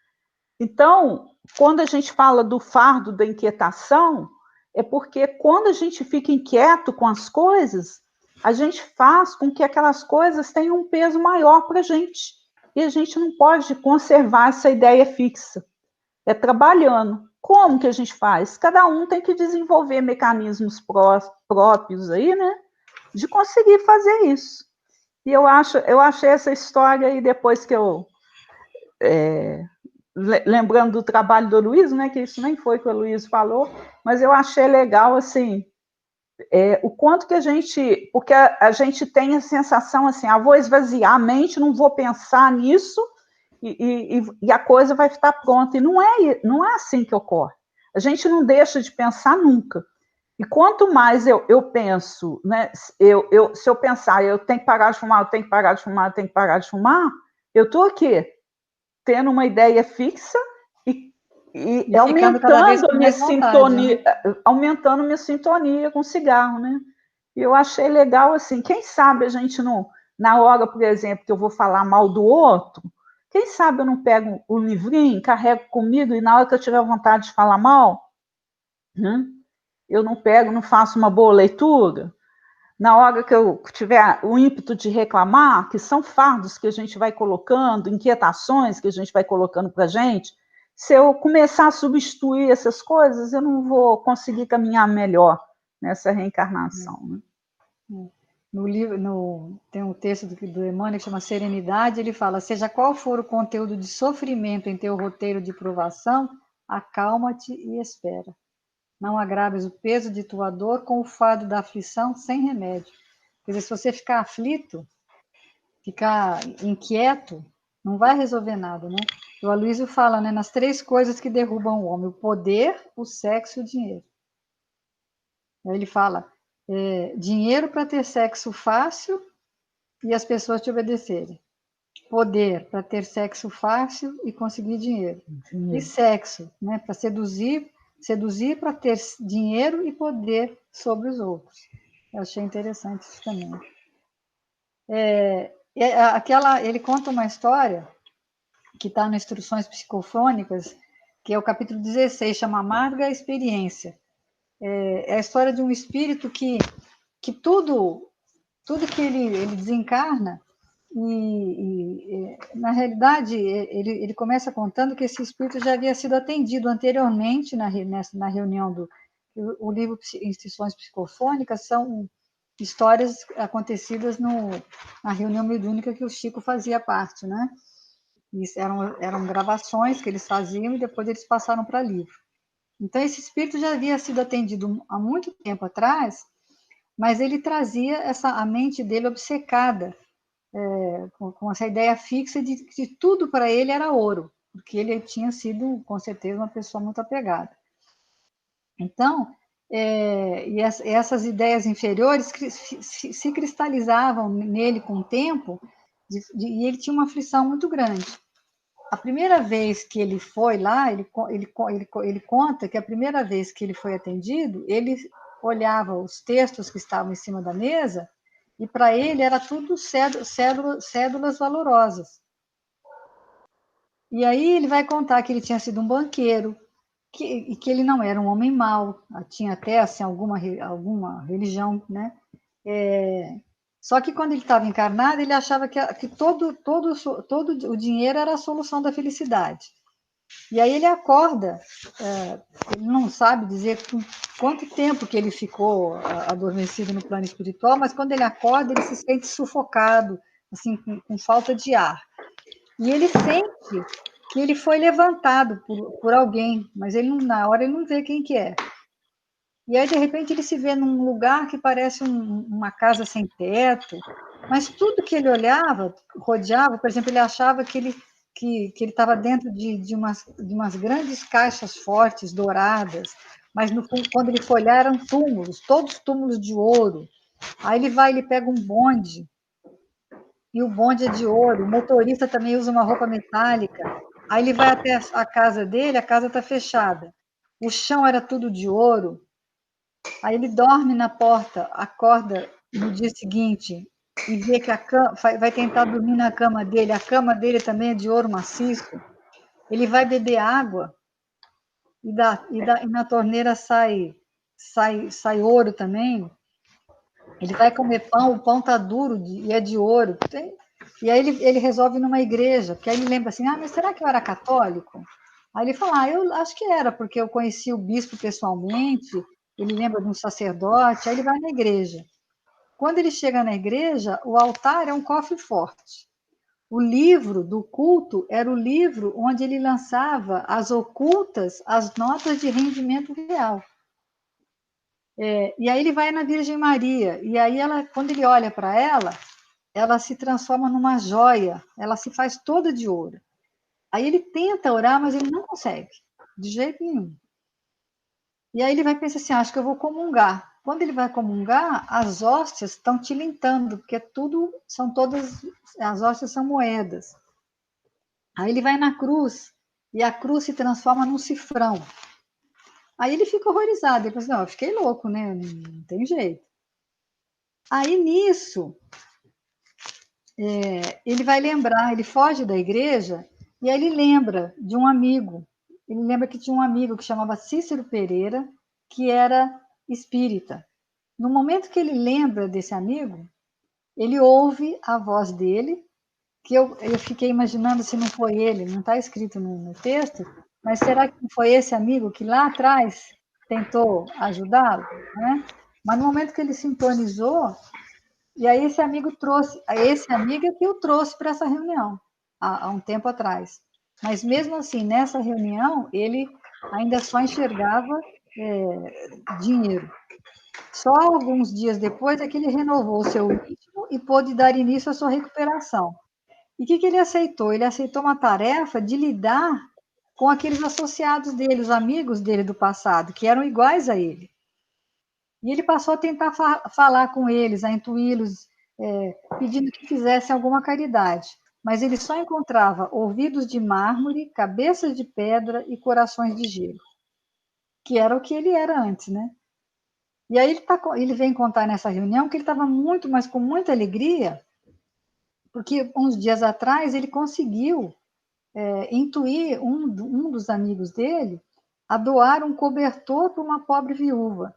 C: Então, quando a gente fala do fardo da inquietação, é porque quando a gente fica inquieto com as coisas, a gente faz com que aquelas coisas tenham um peso maior para a gente. E a gente não pode conservar essa ideia fixa. É trabalhando. Como que a gente faz? Cada um tem que desenvolver mecanismos próprios aí, né? De conseguir fazer isso. E eu achei essa história aí, depois que eu... lembrando do trabalho do Luiz, né, que isso nem foi que o Luiz falou, mas eu achei legal, assim, o quanto que a gente... Porque a gente tem a sensação, assim, vou esvaziar a mente, não vou pensar nisso, e a coisa vai estar pronta. E não é assim que ocorre. A gente não deixa de pensar nunca. E quanto mais eu penso, né, se eu pensar, eu tenho que parar de fumar, eu tenho que parar de fumar, eu tenho que parar de fumar, eu estou aqui, tendo uma ideia fixa e aumentando a minha sintonia, né? Aumentando minha sintonia com o cigarro, né? E eu achei legal, assim, quem sabe a gente não, na hora, por exemplo, que eu vou falar mal do outro, quem sabe eu não pego o livrinho, carrego comigo e na hora que eu tiver vontade de falar mal, né, eu não pego, não faço uma boa leitura. Na hora que eu tiver o ímpeto de reclamar, que são fardos que a gente vai colocando, inquietações que a gente vai colocando para a gente, se eu começar a substituir essas coisas, eu não vou conseguir caminhar melhor nessa reencarnação. Né?
A: No livro, tem um texto do Emmanuel que chama Serenidade, ele fala, seja qual for o conteúdo de sofrimento em teu roteiro de provação, acalma-te e espera. Não agraves o peso de tua dor com o fardo da aflição sem remédio. Quer dizer, se você ficar aflito, ficar inquieto, não vai resolver nada, né? O Aloysio fala, né, nas 3 coisas que derrubam o homem: o poder, o sexo e o dinheiro. Aí ele fala, dinheiro para ter sexo fácil e as pessoas te obedecerem. Poder para ter sexo fácil e conseguir dinheiro. E sexo, né, para seduzir para ter dinheiro e poder sobre os outros. Eu achei interessante isso também. Ele conta uma história que está nas Instruções Psicofônicas, que é o capítulo 16, chama Amarga Experiência. É a história de um espírito que tudo que ele desencarna, na realidade, ele começa contando que esse espírito já havia sido atendido anteriormente na reunião o livro Instruções Psicofônicas são histórias acontecidas na reunião mediúnica que o Chico fazia parte, né? Isso eram gravações que eles faziam e depois eles passaram para livro. Então, esse espírito já havia sido atendido há muito tempo atrás, mas ele trazia a mente dele obcecada, com essa ideia fixa de que tudo para ele era ouro, porque ele tinha sido, com certeza, uma pessoa muito apegada. Então, essas ideias inferiores se cristalizavam nele com o tempo, e ele tinha uma aflição muito grande. A primeira vez que ele foi lá, ele conta que a primeira vez que ele foi atendido, ele olhava os textos que estavam em cima da mesa e para ele era tudo cédulas valorosas. E aí ele vai contar que ele tinha sido um banqueiro, e que ele não era um homem mau, tinha até assim, alguma religião, né? Só que quando ele estava encarnado, ele achava que todo o dinheiro era a solução da felicidade. E aí ele acorda, ele não sabe dizer quanto tempo que ele ficou adormecido no plano espiritual, mas quando ele acorda, ele se sente sufocado, assim, com falta de ar. E ele sente que ele foi levantado por alguém, mas na hora ele não vê quem que é. E aí, de repente, ele se vê num lugar que parece uma casa sem teto, mas tudo que ele olhava, rodeava, por exemplo, ele achava que ele estava dentro de umas grandes caixas fortes, douradas, mas no fundo, quando ele foi olhar, eram túmulos, todos túmulos de ouro. Aí ele pega um bonde, e o bonde é de ouro, o motorista também usa uma roupa metálica. Aí ele vai até a casa dele, a casa está fechada. O chão era tudo de ouro. Aí ele dorme na porta, acorda no dia seguinte e vê que a cama, vai tentar dormir na cama dele, a cama dele também é de ouro maciço. Ele vai beber água e na torneira sai ouro também. Ele vai comer pão, o pão tá duro e é de ouro. E aí ele resolve ir numa igreja, porque aí ele lembra assim, mas será que eu era católico? Aí ele fala, eu acho que era, porque eu conheci o bispo pessoalmente, ele lembra de um sacerdote, aí ele vai na igreja. Quando ele chega na igreja, o altar é um cofre forte. O livro do culto era o livro onde ele lançava as ocultas, as notas de rendimento real. E aí ele vai na Virgem Maria, e aí quando ele olha para ela se transforma numa joia, ela se faz toda de ouro. Aí ele tenta orar, mas ele não consegue, de jeito nenhum. E aí ele vai pensar assim, acho que eu vou comungar. Quando ele vai comungar, as hóstias estão tilintando, porque as hóstias são moedas. Aí ele vai na cruz, e a cruz se transforma num cifrão. Aí ele fica horrorizado, ele pensa, não, eu fiquei louco, né? Não tem jeito. Aí nisso, ele vai lembrar, ele foge da igreja, e aí ele lembra de um amigo. Ele lembra que tinha um amigo que chamava Cícero Pereira, que era espírita. No momento que ele lembra desse amigo, ele ouve a voz dele, que eu fiquei imaginando se não foi ele, não está escrito no texto, mas será que não foi esse amigo que lá atrás tentou ajudá-lo? Né? Mas no momento que ele sintonizou, e aí esse amigo é que o trouxe para essa reunião, há um tempo atrás. Mas mesmo assim, nessa reunião, ele ainda só enxergava dinheiro. Só alguns dias depois é que ele renovou o seu ritmo e pôde dar início à sua recuperação. E o que ele aceitou? Ele aceitou uma tarefa de lidar com aqueles associados dele, os amigos dele do passado, que eram iguais a ele. E ele passou a tentar falar com eles, a intuí-los, pedindo que fizessem alguma caridade. Mas ele só encontrava ouvidos de mármore, cabeças de pedra e corações de gelo, que era o que ele era antes, né? E aí ele vem contar nessa reunião que ele estava muito, mas com muita alegria, porque uns dias atrás ele conseguiu intuir um dos amigos dele a doar um cobertor para uma pobre viúva.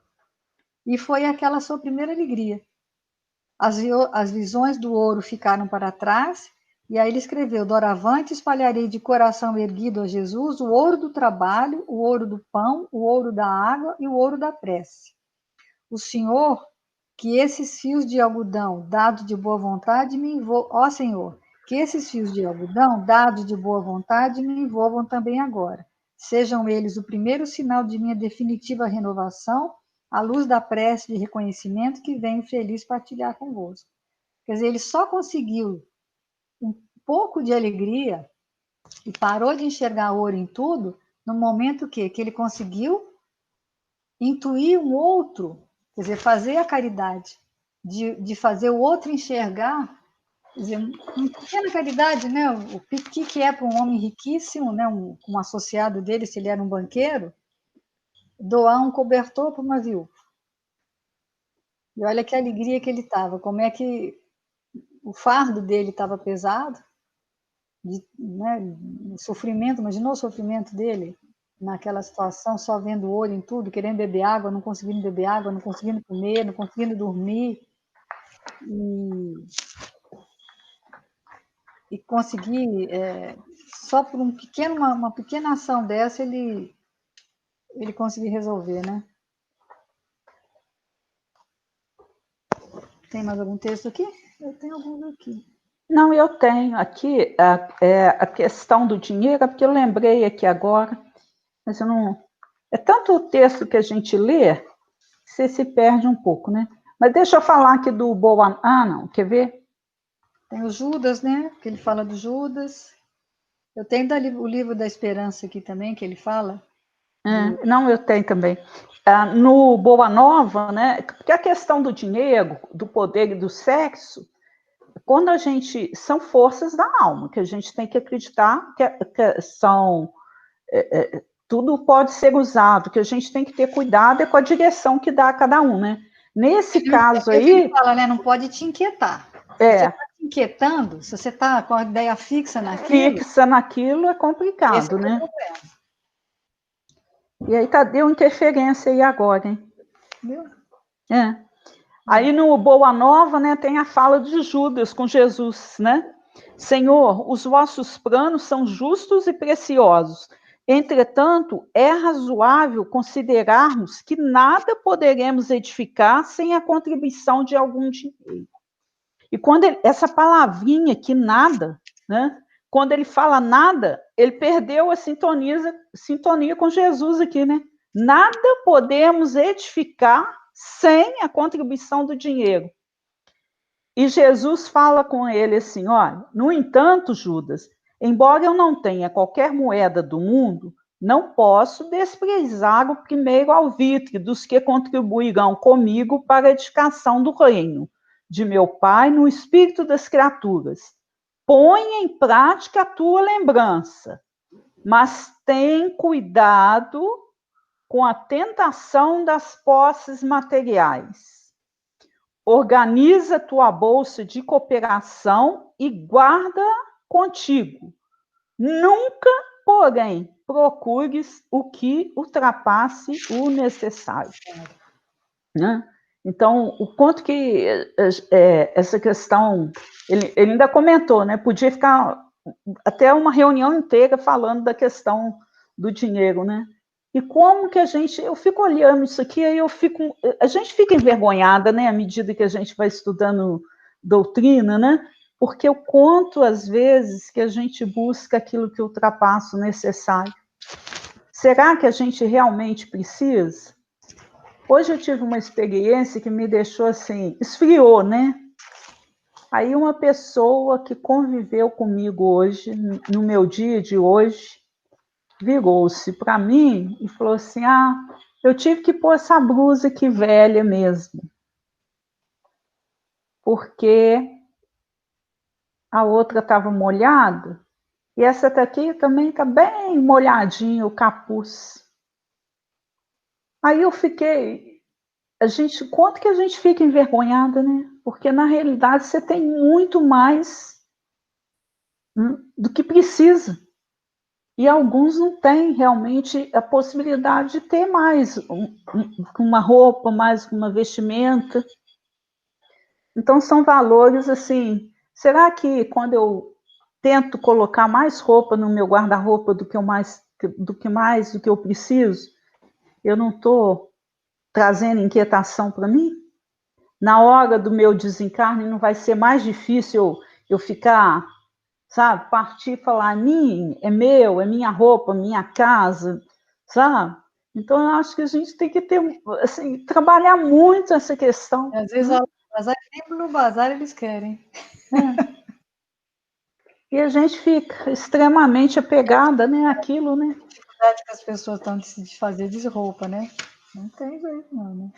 A: E foi aquela sua primeira alegria. As visões do ouro ficaram para trás, e aí ele escreveu: doravante espalharei de coração erguido a Jesus o ouro do trabalho, o ouro do pão, o ouro da água e o ouro da prece. O Senhor, que esses fios de algodão dados de boa vontade me envolvam, ó Senhor, que esses fios de algodão dados de boa vontade me envolvam também agora. Sejam eles o primeiro sinal de minha definitiva renovação, à luz da prece de reconhecimento que venho feliz partilhar convosco. Quer dizer, ele só conseguiu um pouco de alegria e parou de enxergar ouro em tudo no momento que ele conseguiu intuir um outro, quer dizer, fazer a caridade, de fazer o outro enxergar, quer dizer, uma pequena caridade, né? O que é para um homem riquíssimo, né? Um associado dele, se ele era um banqueiro, doar um cobertor para uma viúva. E olha que alegria que ele estava, como é que o fardo dele estava pesado, né? O sofrimento, imaginou o sofrimento dele naquela situação, só vendo olho em tudo, querendo beber água, não conseguindo beber água, não conseguindo comer, não conseguindo dormir, e conseguir, só por uma pequena ação dessa, ele conseguir resolver, né? Tem mais algum texto aqui? Eu tenho alguns aqui.
C: Não, eu tenho aqui a questão do dinheiro, porque eu lembrei aqui agora, mas eu não... É tanto o texto que a gente lê, você se perde um pouco, né? Mas deixa eu falar aqui do Boa... Ah, não, quer ver?
A: Tem o Judas, né? Que ele fala do Judas. Eu tenho o livro da Esperança aqui também, que ele fala.
C: Não, eu tenho também. No Boa Nova, né? Porque a questão do dinheiro, do poder e do sexo, quando a gente... São forças da alma, que a gente tem que acreditar que são... tudo pode ser usado, que a gente tem que ter cuidado com a direção que dá a cada um, né? Nesse caso aí...
A: Ele fala, né? Não pode te inquietar. Se você está te inquietando, se você está com a ideia fixa naquilo...
C: Fixa naquilo é complicado, né? E aí deu interferência aí agora, hein?
A: Viu?
C: Aí no Boa Nova, né, tem a fala de Judas com Jesus, né? Senhor, os vossos planos são justos e preciosos. Entretanto, é razoável considerarmos que nada poderemos edificar sem a contribuição de algum dinheiro. E quando essa palavrinha que nada, né? Quando ele fala nada, ele perdeu a sintonia com Jesus aqui, né? Nada podemos edificar sem a contribuição do dinheiro. E Jesus fala com ele assim, olha, no entanto, Judas, embora eu não tenha qualquer moeda do mundo, não posso desprezar o primeiro alvitre dos que contribuirão comigo para a edificação do reino de meu Pai no espírito das criaturas. Põe em prática a tua lembrança, mas tem cuidado com a tentação das posses materiais. Organiza tua bolsa de cooperação e guarda contigo. Nunca, porém, procures o que ultrapasse o necessário. Né? Então, o quanto que essa questão... Ele ainda comentou, né? Podia ficar até uma reunião inteira falando da questão do dinheiro, né? E como que eu fico olhando isso aqui, aí a gente fica envergonhada, né, à medida que a gente vai estudando doutrina, né, porque o quanto, às vezes, que a gente busca aquilo que ultrapassa o necessário. Será que a gente realmente precisa? Hoje eu tive uma experiência que me deixou assim, esfriou, né? Aí uma pessoa que conviveu comigo hoje, no meu dia de hoje, virou-se para mim e falou assim, eu tive que pôr essa blusa aqui velha mesmo, porque a outra estava molhada, e essa daqui também está bem molhadinha, o capuz. Aí eu fiquei, quanto que a gente fica envergonhada, né? Porque na realidade você tem muito mais do que precisa. E alguns não têm realmente a possibilidade de ter mais uma roupa, mais uma vestimenta. Então, são valores assim... Será que quando eu tento colocar mais roupa no meu guarda-roupa do que eu preciso, eu não estou trazendo inquietação para mim? Na hora do meu desencarne, não vai ser mais difícil eu ficar... sabe, partir e falar, é meu, é minha roupa, minha casa, sabe? Então, eu acho que a gente tem que ter, assim, trabalhar muito essa questão.
A: Às vezes, no bazar eles querem.
C: E a gente fica extremamente apegada, né, àquilo, né?
A: A dificuldade que as pessoas estão de se desfazer de roupa, né? Não tem jeito, não, né?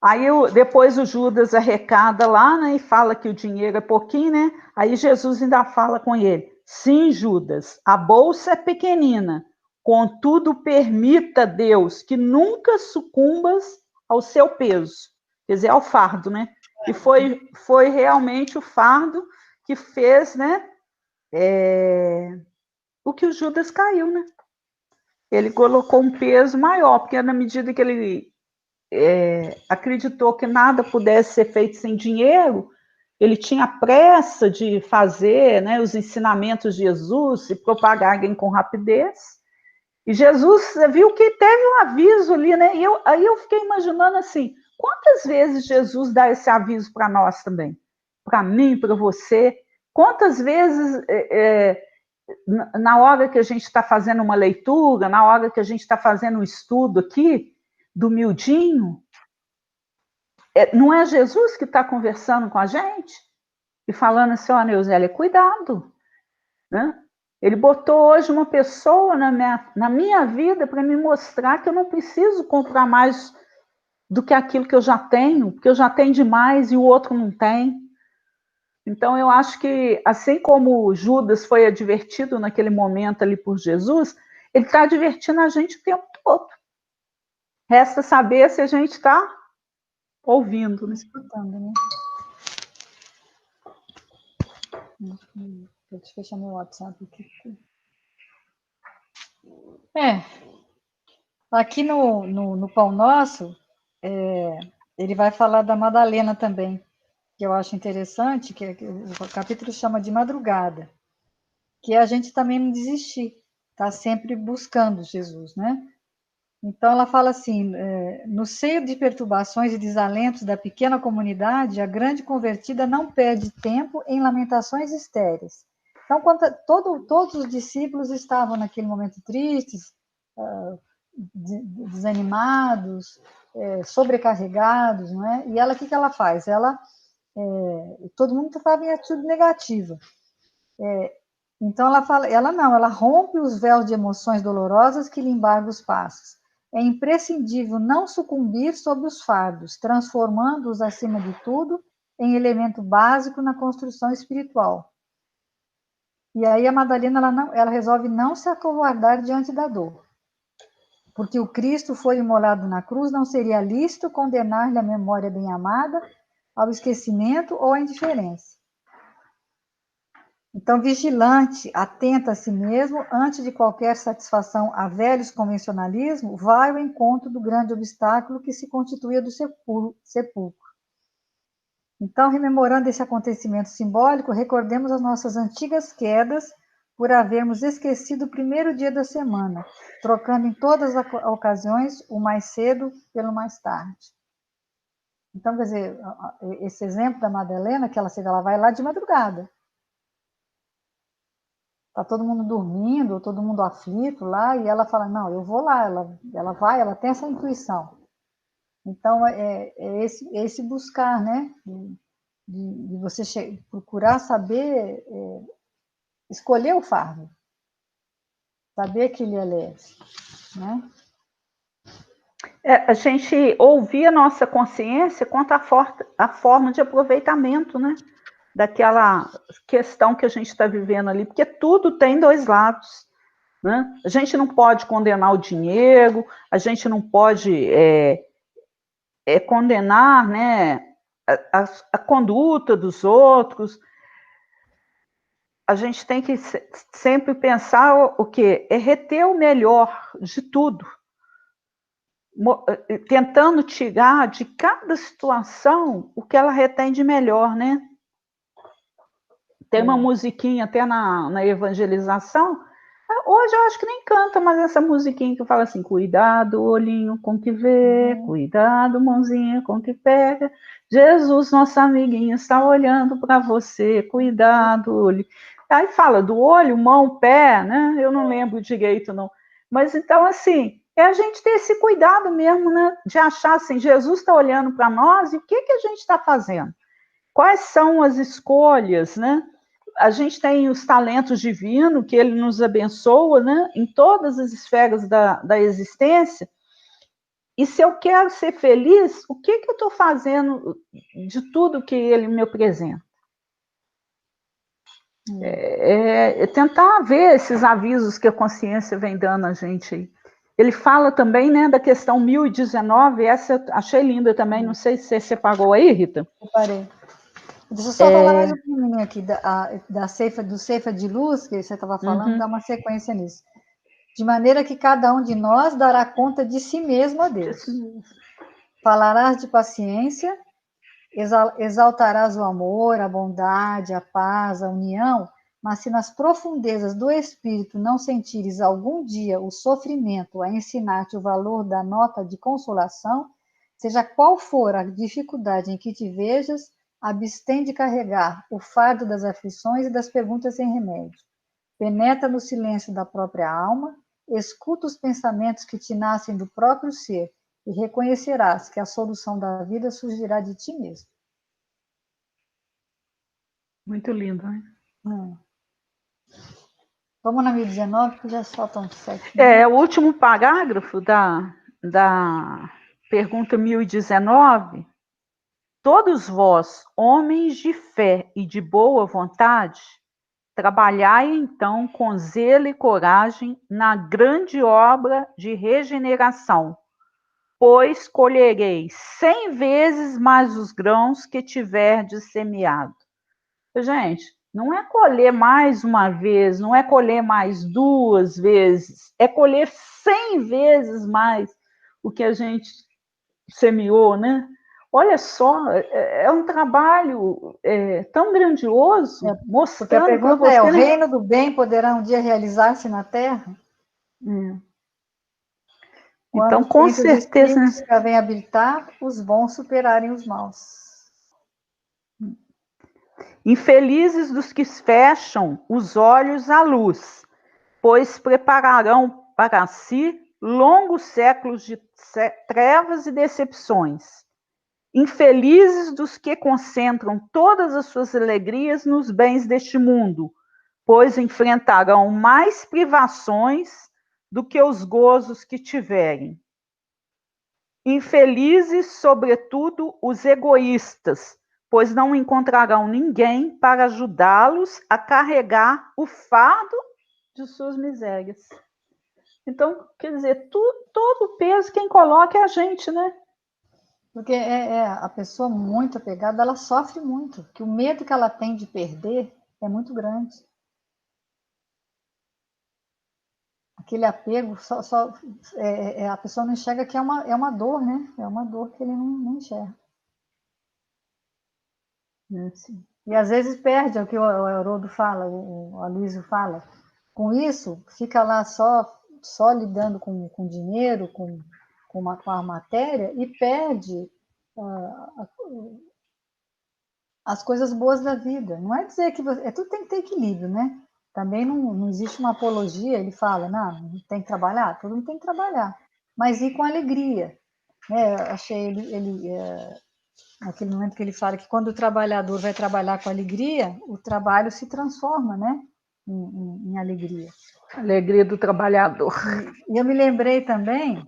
C: Aí depois o Judas arrecada lá, né, e fala que o dinheiro é pouquinho, né? Aí Jesus ainda fala com ele, sim, Judas, a bolsa é pequenina, contudo permita Deus que nunca sucumbas ao seu peso, quer dizer, ao fardo, né? E foi realmente o fardo que fez, né, o que o Judas caiu, né? Ele colocou um peso maior, porque na medida que ele acreditou que nada pudesse ser feito sem dinheiro, ele tinha pressa de fazer, né, os ensinamentos de Jesus e propagarem com rapidez. E Jesus viu que teve um aviso ali, né? E aí eu fiquei imaginando assim, quantas vezes Jesus dá esse aviso para nós também? Para mim, para você? Quantas vezes na hora que a gente está fazendo uma leitura, na hora que a gente está fazendo um estudo aqui, do miudinho, não é Jesus que está conversando com a gente? E falando assim, ó, Neusélia, cuidado, né? Ele botou hoje uma pessoa na minha vida para me mostrar que eu não preciso comprar mais do que aquilo que eu já tenho, porque eu já tenho demais e o outro não tem. Então, eu acho que, assim como Judas foi advertido naquele momento ali por Jesus, ele está advertindo a gente o tempo todo. Resta saber se a gente está ouvindo, né?
A: Escutando, né? Deixa eu fechar meu WhatsApp aqui. Aqui no Pão Nosso, ele vai falar da Madalena também, que eu acho interessante, que o capítulo chama de Madrugada, que é a gente também não desistir, tá sempre buscando Jesus, né? Então ela fala assim, no seio de perturbações e desalentos da pequena comunidade, a grande convertida não perde tempo em lamentações estéreis. Então, todos os discípulos estavam naquele momento tristes, desanimados, sobrecarregados, não é? E ela, o que ela faz? Todo mundo estava em atitude negativa. Então ela fala, ela rompe os véus de emoções dolorosas que lhe embargam os passos. É imprescindível não sucumbir sob os fardos, transformando-os, acima de tudo, em elemento básico na construção espiritual. E aí a Madalena, ela resolve não se acovardar diante da dor. Porque o Cristo foi imolado na cruz, não seria lícito condenar-lhe a memória bem-amada ao esquecimento ou à indiferença. Então, vigilante, atenta a si mesmo, antes de qualquer satisfação a velhos convencionalismo, vai ao encontro do grande obstáculo que se constituía do sepulcro. Então, rememorando esse acontecimento simbólico, recordemos as nossas antigas quedas por havermos esquecido o primeiro dia da semana, trocando em todas as ocasiões o mais cedo pelo mais tarde. Então, quer dizer, esse exemplo da Madalena, que ela vai lá de madrugada. Tá todo mundo dormindo, todo mundo aflito lá, e ela fala, não, eu vou lá, ela vai, ela tem essa intuição. Então, esse buscar, né, de você procurar saber, escolher o fardo, saber que ele é leve, né?
C: A gente ouvir a nossa consciência quanto à forma de aproveitamento, né? Daquela questão que a gente está vivendo ali, porque tudo tem dois lados, né? A gente não pode condenar o dinheiro, a gente não pode condenar, né, a conduta dos outros. A gente tem que sempre pensar o quê? É reter o melhor de tudo, tentando tirar de cada situação o que ela retém de melhor, né? Tem uma musiquinha até na evangelização. Hoje eu acho que nem canta, mas essa musiquinha que fala assim, cuidado, olhinho com que vê, cuidado, mãozinha com que pega, Jesus, nosso amiguinho, está olhando para você, cuidado, olho. Aí fala do olho, mão, pé, né? Eu não lembro direito, não. Mas então, assim, é a gente ter esse cuidado mesmo, né? De achar assim, Jesus está olhando para nós e o que a gente está fazendo? Quais são as escolhas, né? A gente tem os talentos divinos, que ele nos abençoa, né, em todas as esferas da existência. E se eu quero ser feliz, o que eu estou fazendo de tudo que ele me apresenta? Tentar ver esses avisos que a consciência vem dando a gente aí. Ele fala também, né, da questão 1019, essa eu achei linda também, não sei se você separou aí, Rita.
A: Separei. Deixa eu só falar mais um pouquinho aqui do Ceifa de Luz, que você estava falando, dá uma sequência nisso. De maneira que cada um de nós dará conta de si mesmo a Deus. Falarás de paciência, exaltarás o amor, a bondade, a paz, a união, mas se nas profundezas do espírito não sentires algum dia o sofrimento a ensinar-te o valor da nota de consolação, seja qual for a dificuldade em que te vejas, abstém de carregar o fardo das aflições e das perguntas sem remédio. Penetra no silêncio da própria alma, escuta os pensamentos que te nascem do próprio ser e reconhecerás que a solução da vida surgirá de ti mesmo.
C: Muito lindo, né?
A: Vamos na 1019, que já faltam 7.
C: O último parágrafo da pergunta 1019. Todos vós, homens de fé e de boa vontade, trabalhai então com zelo e coragem na grande obra de regeneração, pois colhereis 100 vezes mais os grãos que tiverdes semeado. Gente, não é colher mais uma vez, não é colher mais 2 vezes, é colher 100 vezes mais o que a gente semeou, né? Olha só, é um trabalho tão grandioso, mostrando
A: porque a pergunta
C: para você,
A: o
C: né?
A: reino do bem poderá um dia realizar-se na Terra?
C: Então,
A: Quando
C: com
A: entre os
C: certeza,
A: espíritos que a vêm habitar, os bons superarem os maus.
C: infelizes dos que fecham os olhos à luz, pois prepararão para si longos séculos de trevas e decepções. Infelizes dos que concentram todas as suas alegrias nos bens deste mundo, pois enfrentarão mais privações do que os gozos que tiverem. Infelizes, sobretudo, os egoístas, pois não encontrarão ninguém para ajudá-los a carregar o fardo de suas misérias. Então, quer dizer, todo o peso quem coloca é a gente, né?
A: Porque a pessoa muito apegada, ela sofre muito, que o medo que ela tem de perder é muito grande. Aquele apego, a pessoa não enxerga que é uma dor, né? É uma dor que ele não enxerga. Assim. E às vezes perde, é o que o Haroldo fala, o Aloysio fala. Com isso, fica lá só lidando com dinheiro, com a matéria, e perde as coisas boas da vida. Não é dizer que tudo tem que ter equilíbrio, né? Também não existe uma apologia, ele fala, não tem que trabalhar, todo mundo tem que trabalhar, mas ir com alegria. Né? Eu achei naquele momento que ele fala que quando o trabalhador vai trabalhar com alegria, o trabalho se transforma, né? Em alegria.
C: Alegria do trabalhador.
A: E eu me lembrei também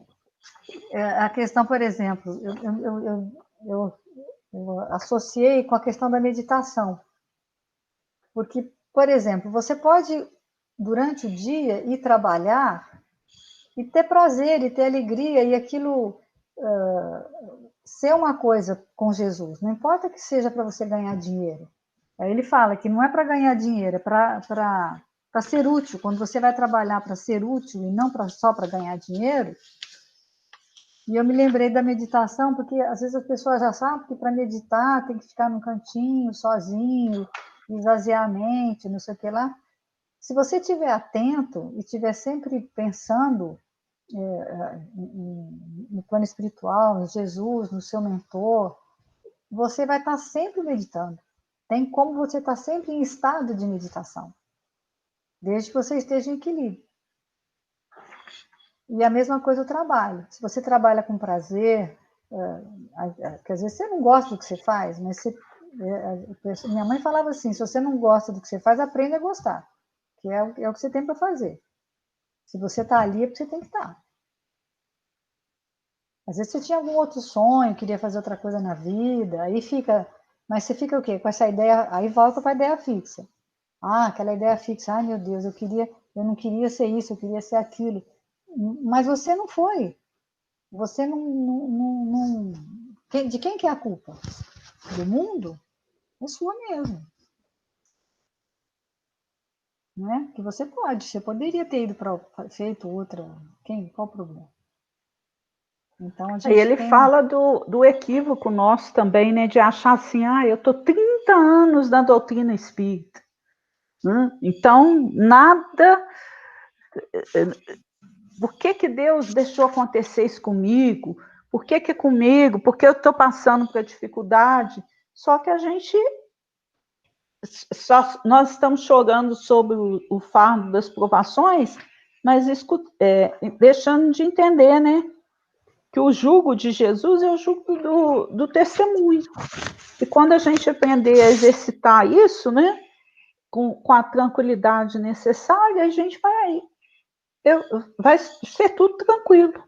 A: a questão, por exemplo, eu associei com a questão da meditação. Porque, por exemplo, você pode, durante o dia, ir trabalhar e ter prazer, e ter alegria, e aquilo ser uma coisa com Jesus. Não importa que seja para você ganhar dinheiro. Aí ele fala que não é para ganhar dinheiro, é para ser útil. Quando você vai trabalhar para ser útil e não só para ganhar dinheiro. E eu me lembrei da meditação, porque às vezes as pessoas já sabem que para meditar tem que ficar num cantinho, sozinho, esvaziar a mente, não sei o que lá. Se você estiver atento e estiver sempre pensando no plano espiritual, no Jesus, no seu mentor, você vai estar sempre meditando. Tem como você estar sempre em estado de meditação, desde que você esteja em equilíbrio. E a mesma coisa o trabalho. Se você trabalha com prazer, que às vezes você não gosta do que você faz, mas minha mãe falava assim, se você não gosta do que você faz, aprenda a gostar, que é o que você tem para fazer. Se você está ali, é porque você tem que estar. Às vezes você tinha algum outro sonho, queria fazer outra coisa na vida, aí fica... Mas você fica o quê? Com essa ideia, aí volta para a ideia fixa. Aquela ideia fixa, ai meu Deus, eu não queria ser isso, eu queria ser aquilo. Mas você não foi. Você não... De quem que é a culpa? Do mundo? É sua mesmo. Não é? Que você poderia ter ido para feito outra. Qual o problema? Então a gente
C: ele fala do equívoco nosso também, né? De achar assim, eu estou 30 anos na doutrina espírita. Né? Então, nada... Por que Deus deixou acontecer isso comigo? Por que comigo? Por que eu estou passando por dificuldade? Só que a gente nós estamos chorando sobre o fardo das provações, mas deixando de entender, né? Que o jugo de Jesus é o jugo do testemunho. E quando a gente aprender a exercitar isso, né? Com a tranquilidade necessária, a gente vai ser tudo tranquilo.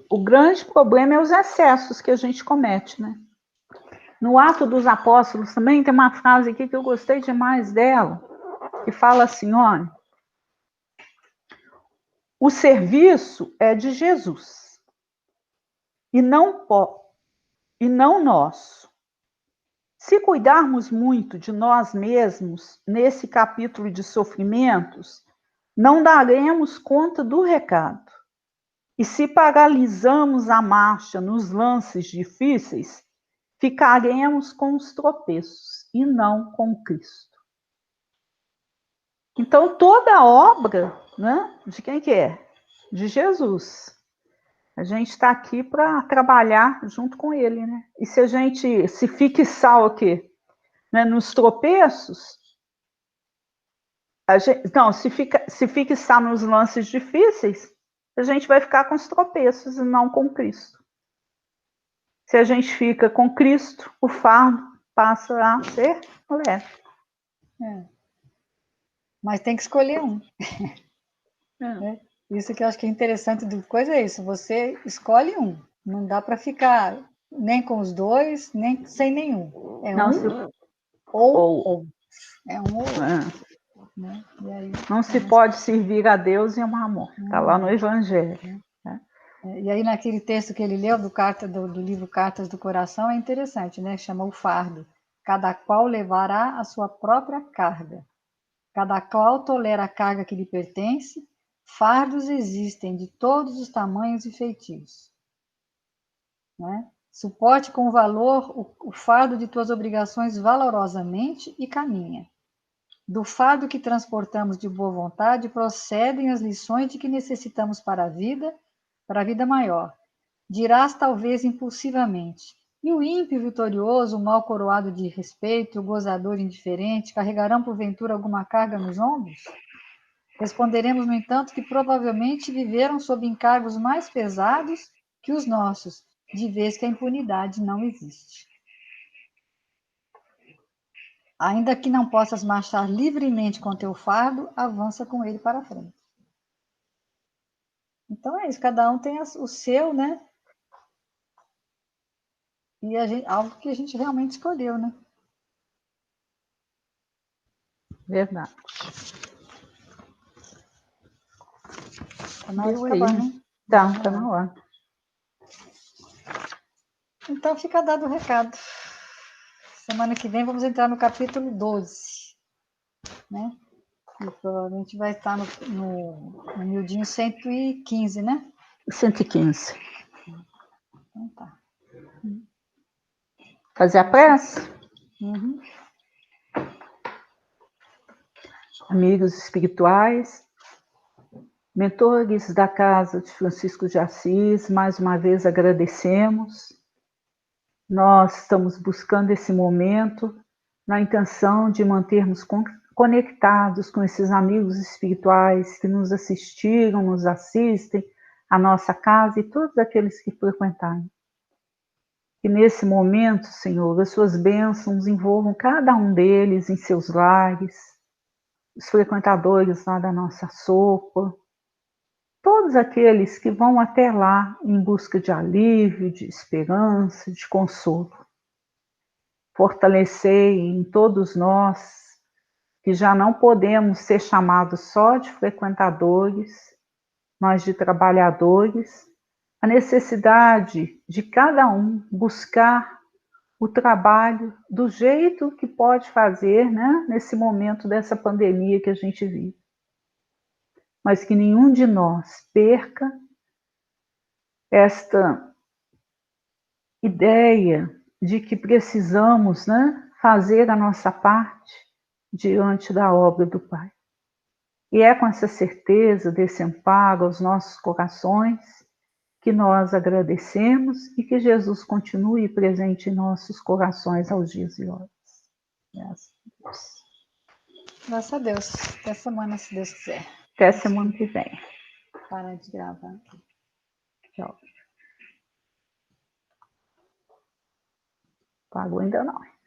C: O grande problema é os excessos que a gente comete, né? No Atos dos Apóstolos também tem uma frase aqui que eu gostei demais dela, que fala assim, olha, o serviço é de Jesus e não nosso. Se cuidarmos muito de nós mesmos nesse capítulo de sofrimentos, não daremos conta do recado. E se paralisamos a marcha nos lances difíceis, ficaremos com os tropeços e não com Cristo. Então, toda a obra, né, de quem que é? De Jesus. A gente está aqui para trabalhar junto com ele, né? E se a gente se fixar o quê? Né, nos tropeços, se fixar nos lances difíceis, a gente vai ficar com os tropeços e não com Cristo. Se a gente fica com Cristo, o fardo passa a ser leve.
A: Mas tem que escolher um. Né? Isso que eu acho que é interessante do coisa é isso, você escolhe um. Não dá para ficar nem com os dois, nem sem nenhum. É
C: não,
A: um ou. É um ou outro. Né? E aí,
C: não se pode servir a Deus e amar amor. Está lá no Evangelho. Né?
A: E aí, naquele texto que ele leu do livro Cartas do Coração, é interessante, né? Chama o fardo. Cada qual levará a sua própria carga. Cada qual tolera a carga que lhe pertence. Fardos existem de todos os tamanhos e feitios. Né? Suporte com valor o fardo de tuas obrigações valorosamente e caminha. Do fardo que transportamos de boa vontade procedem as lições de que necessitamos para a vida maior. Dirás talvez impulsivamente, e o ímpio vitorioso, o mal coroado de respeito, o gozador indiferente, carregarão porventura alguma carga nos ombros? Responderemos, no entanto, que provavelmente viveram sob encargos mais pesados que os nossos, de vez que a impunidade não existe. Ainda que não possas marchar livremente com teu fardo, avança com ele para frente. Então é isso, cada um tem o seu, né? E algo que a gente realmente escolheu, né?
C: Verdade.
A: Tá na hora de acabar, né?
C: Tá na hora.
A: Então fica dado o recado. Semana que vem vamos entrar no capítulo 12, né? E provavelmente vai estar no miudinho 115, né?
C: 115.
A: Então tá.
C: Fazer a prece?
A: Uhum.
C: Amigos espirituais, mentores da casa de Francisco de Assis, mais uma vez agradecemos. Nós estamos buscando esse momento na intenção de mantermos conectados com esses amigos espirituais que nos assistiram, nos assistem, a nossa casa e todos aqueles que frequentarem. Que nesse momento, Senhor, as suas bênçãos envolvam cada um deles em seus lares, os frequentadores lá da nossa sopa, todos aqueles que vão até lá em busca de alívio, de esperança, de consolo. Fortalecei em todos nós, que já não podemos ser chamados só de frequentadores, mas de trabalhadores, a necessidade de cada um buscar o trabalho do jeito que pode fazer, né, nesse momento dessa pandemia que a gente vive. Mas que nenhum de nós perca esta ideia de que precisamos, né, fazer a nossa parte diante da obra do Pai. E é com essa certeza desse amparo aos nossos corações que nós agradecemos e que Jesus continue presente em nossos corações aos dias e horas. Graças a Deus.
A: Graças a Deus. Até semana, se Deus quiser.
C: Até semana que vem.
A: Parar de gravar.
C: Tchau. Pago ainda não.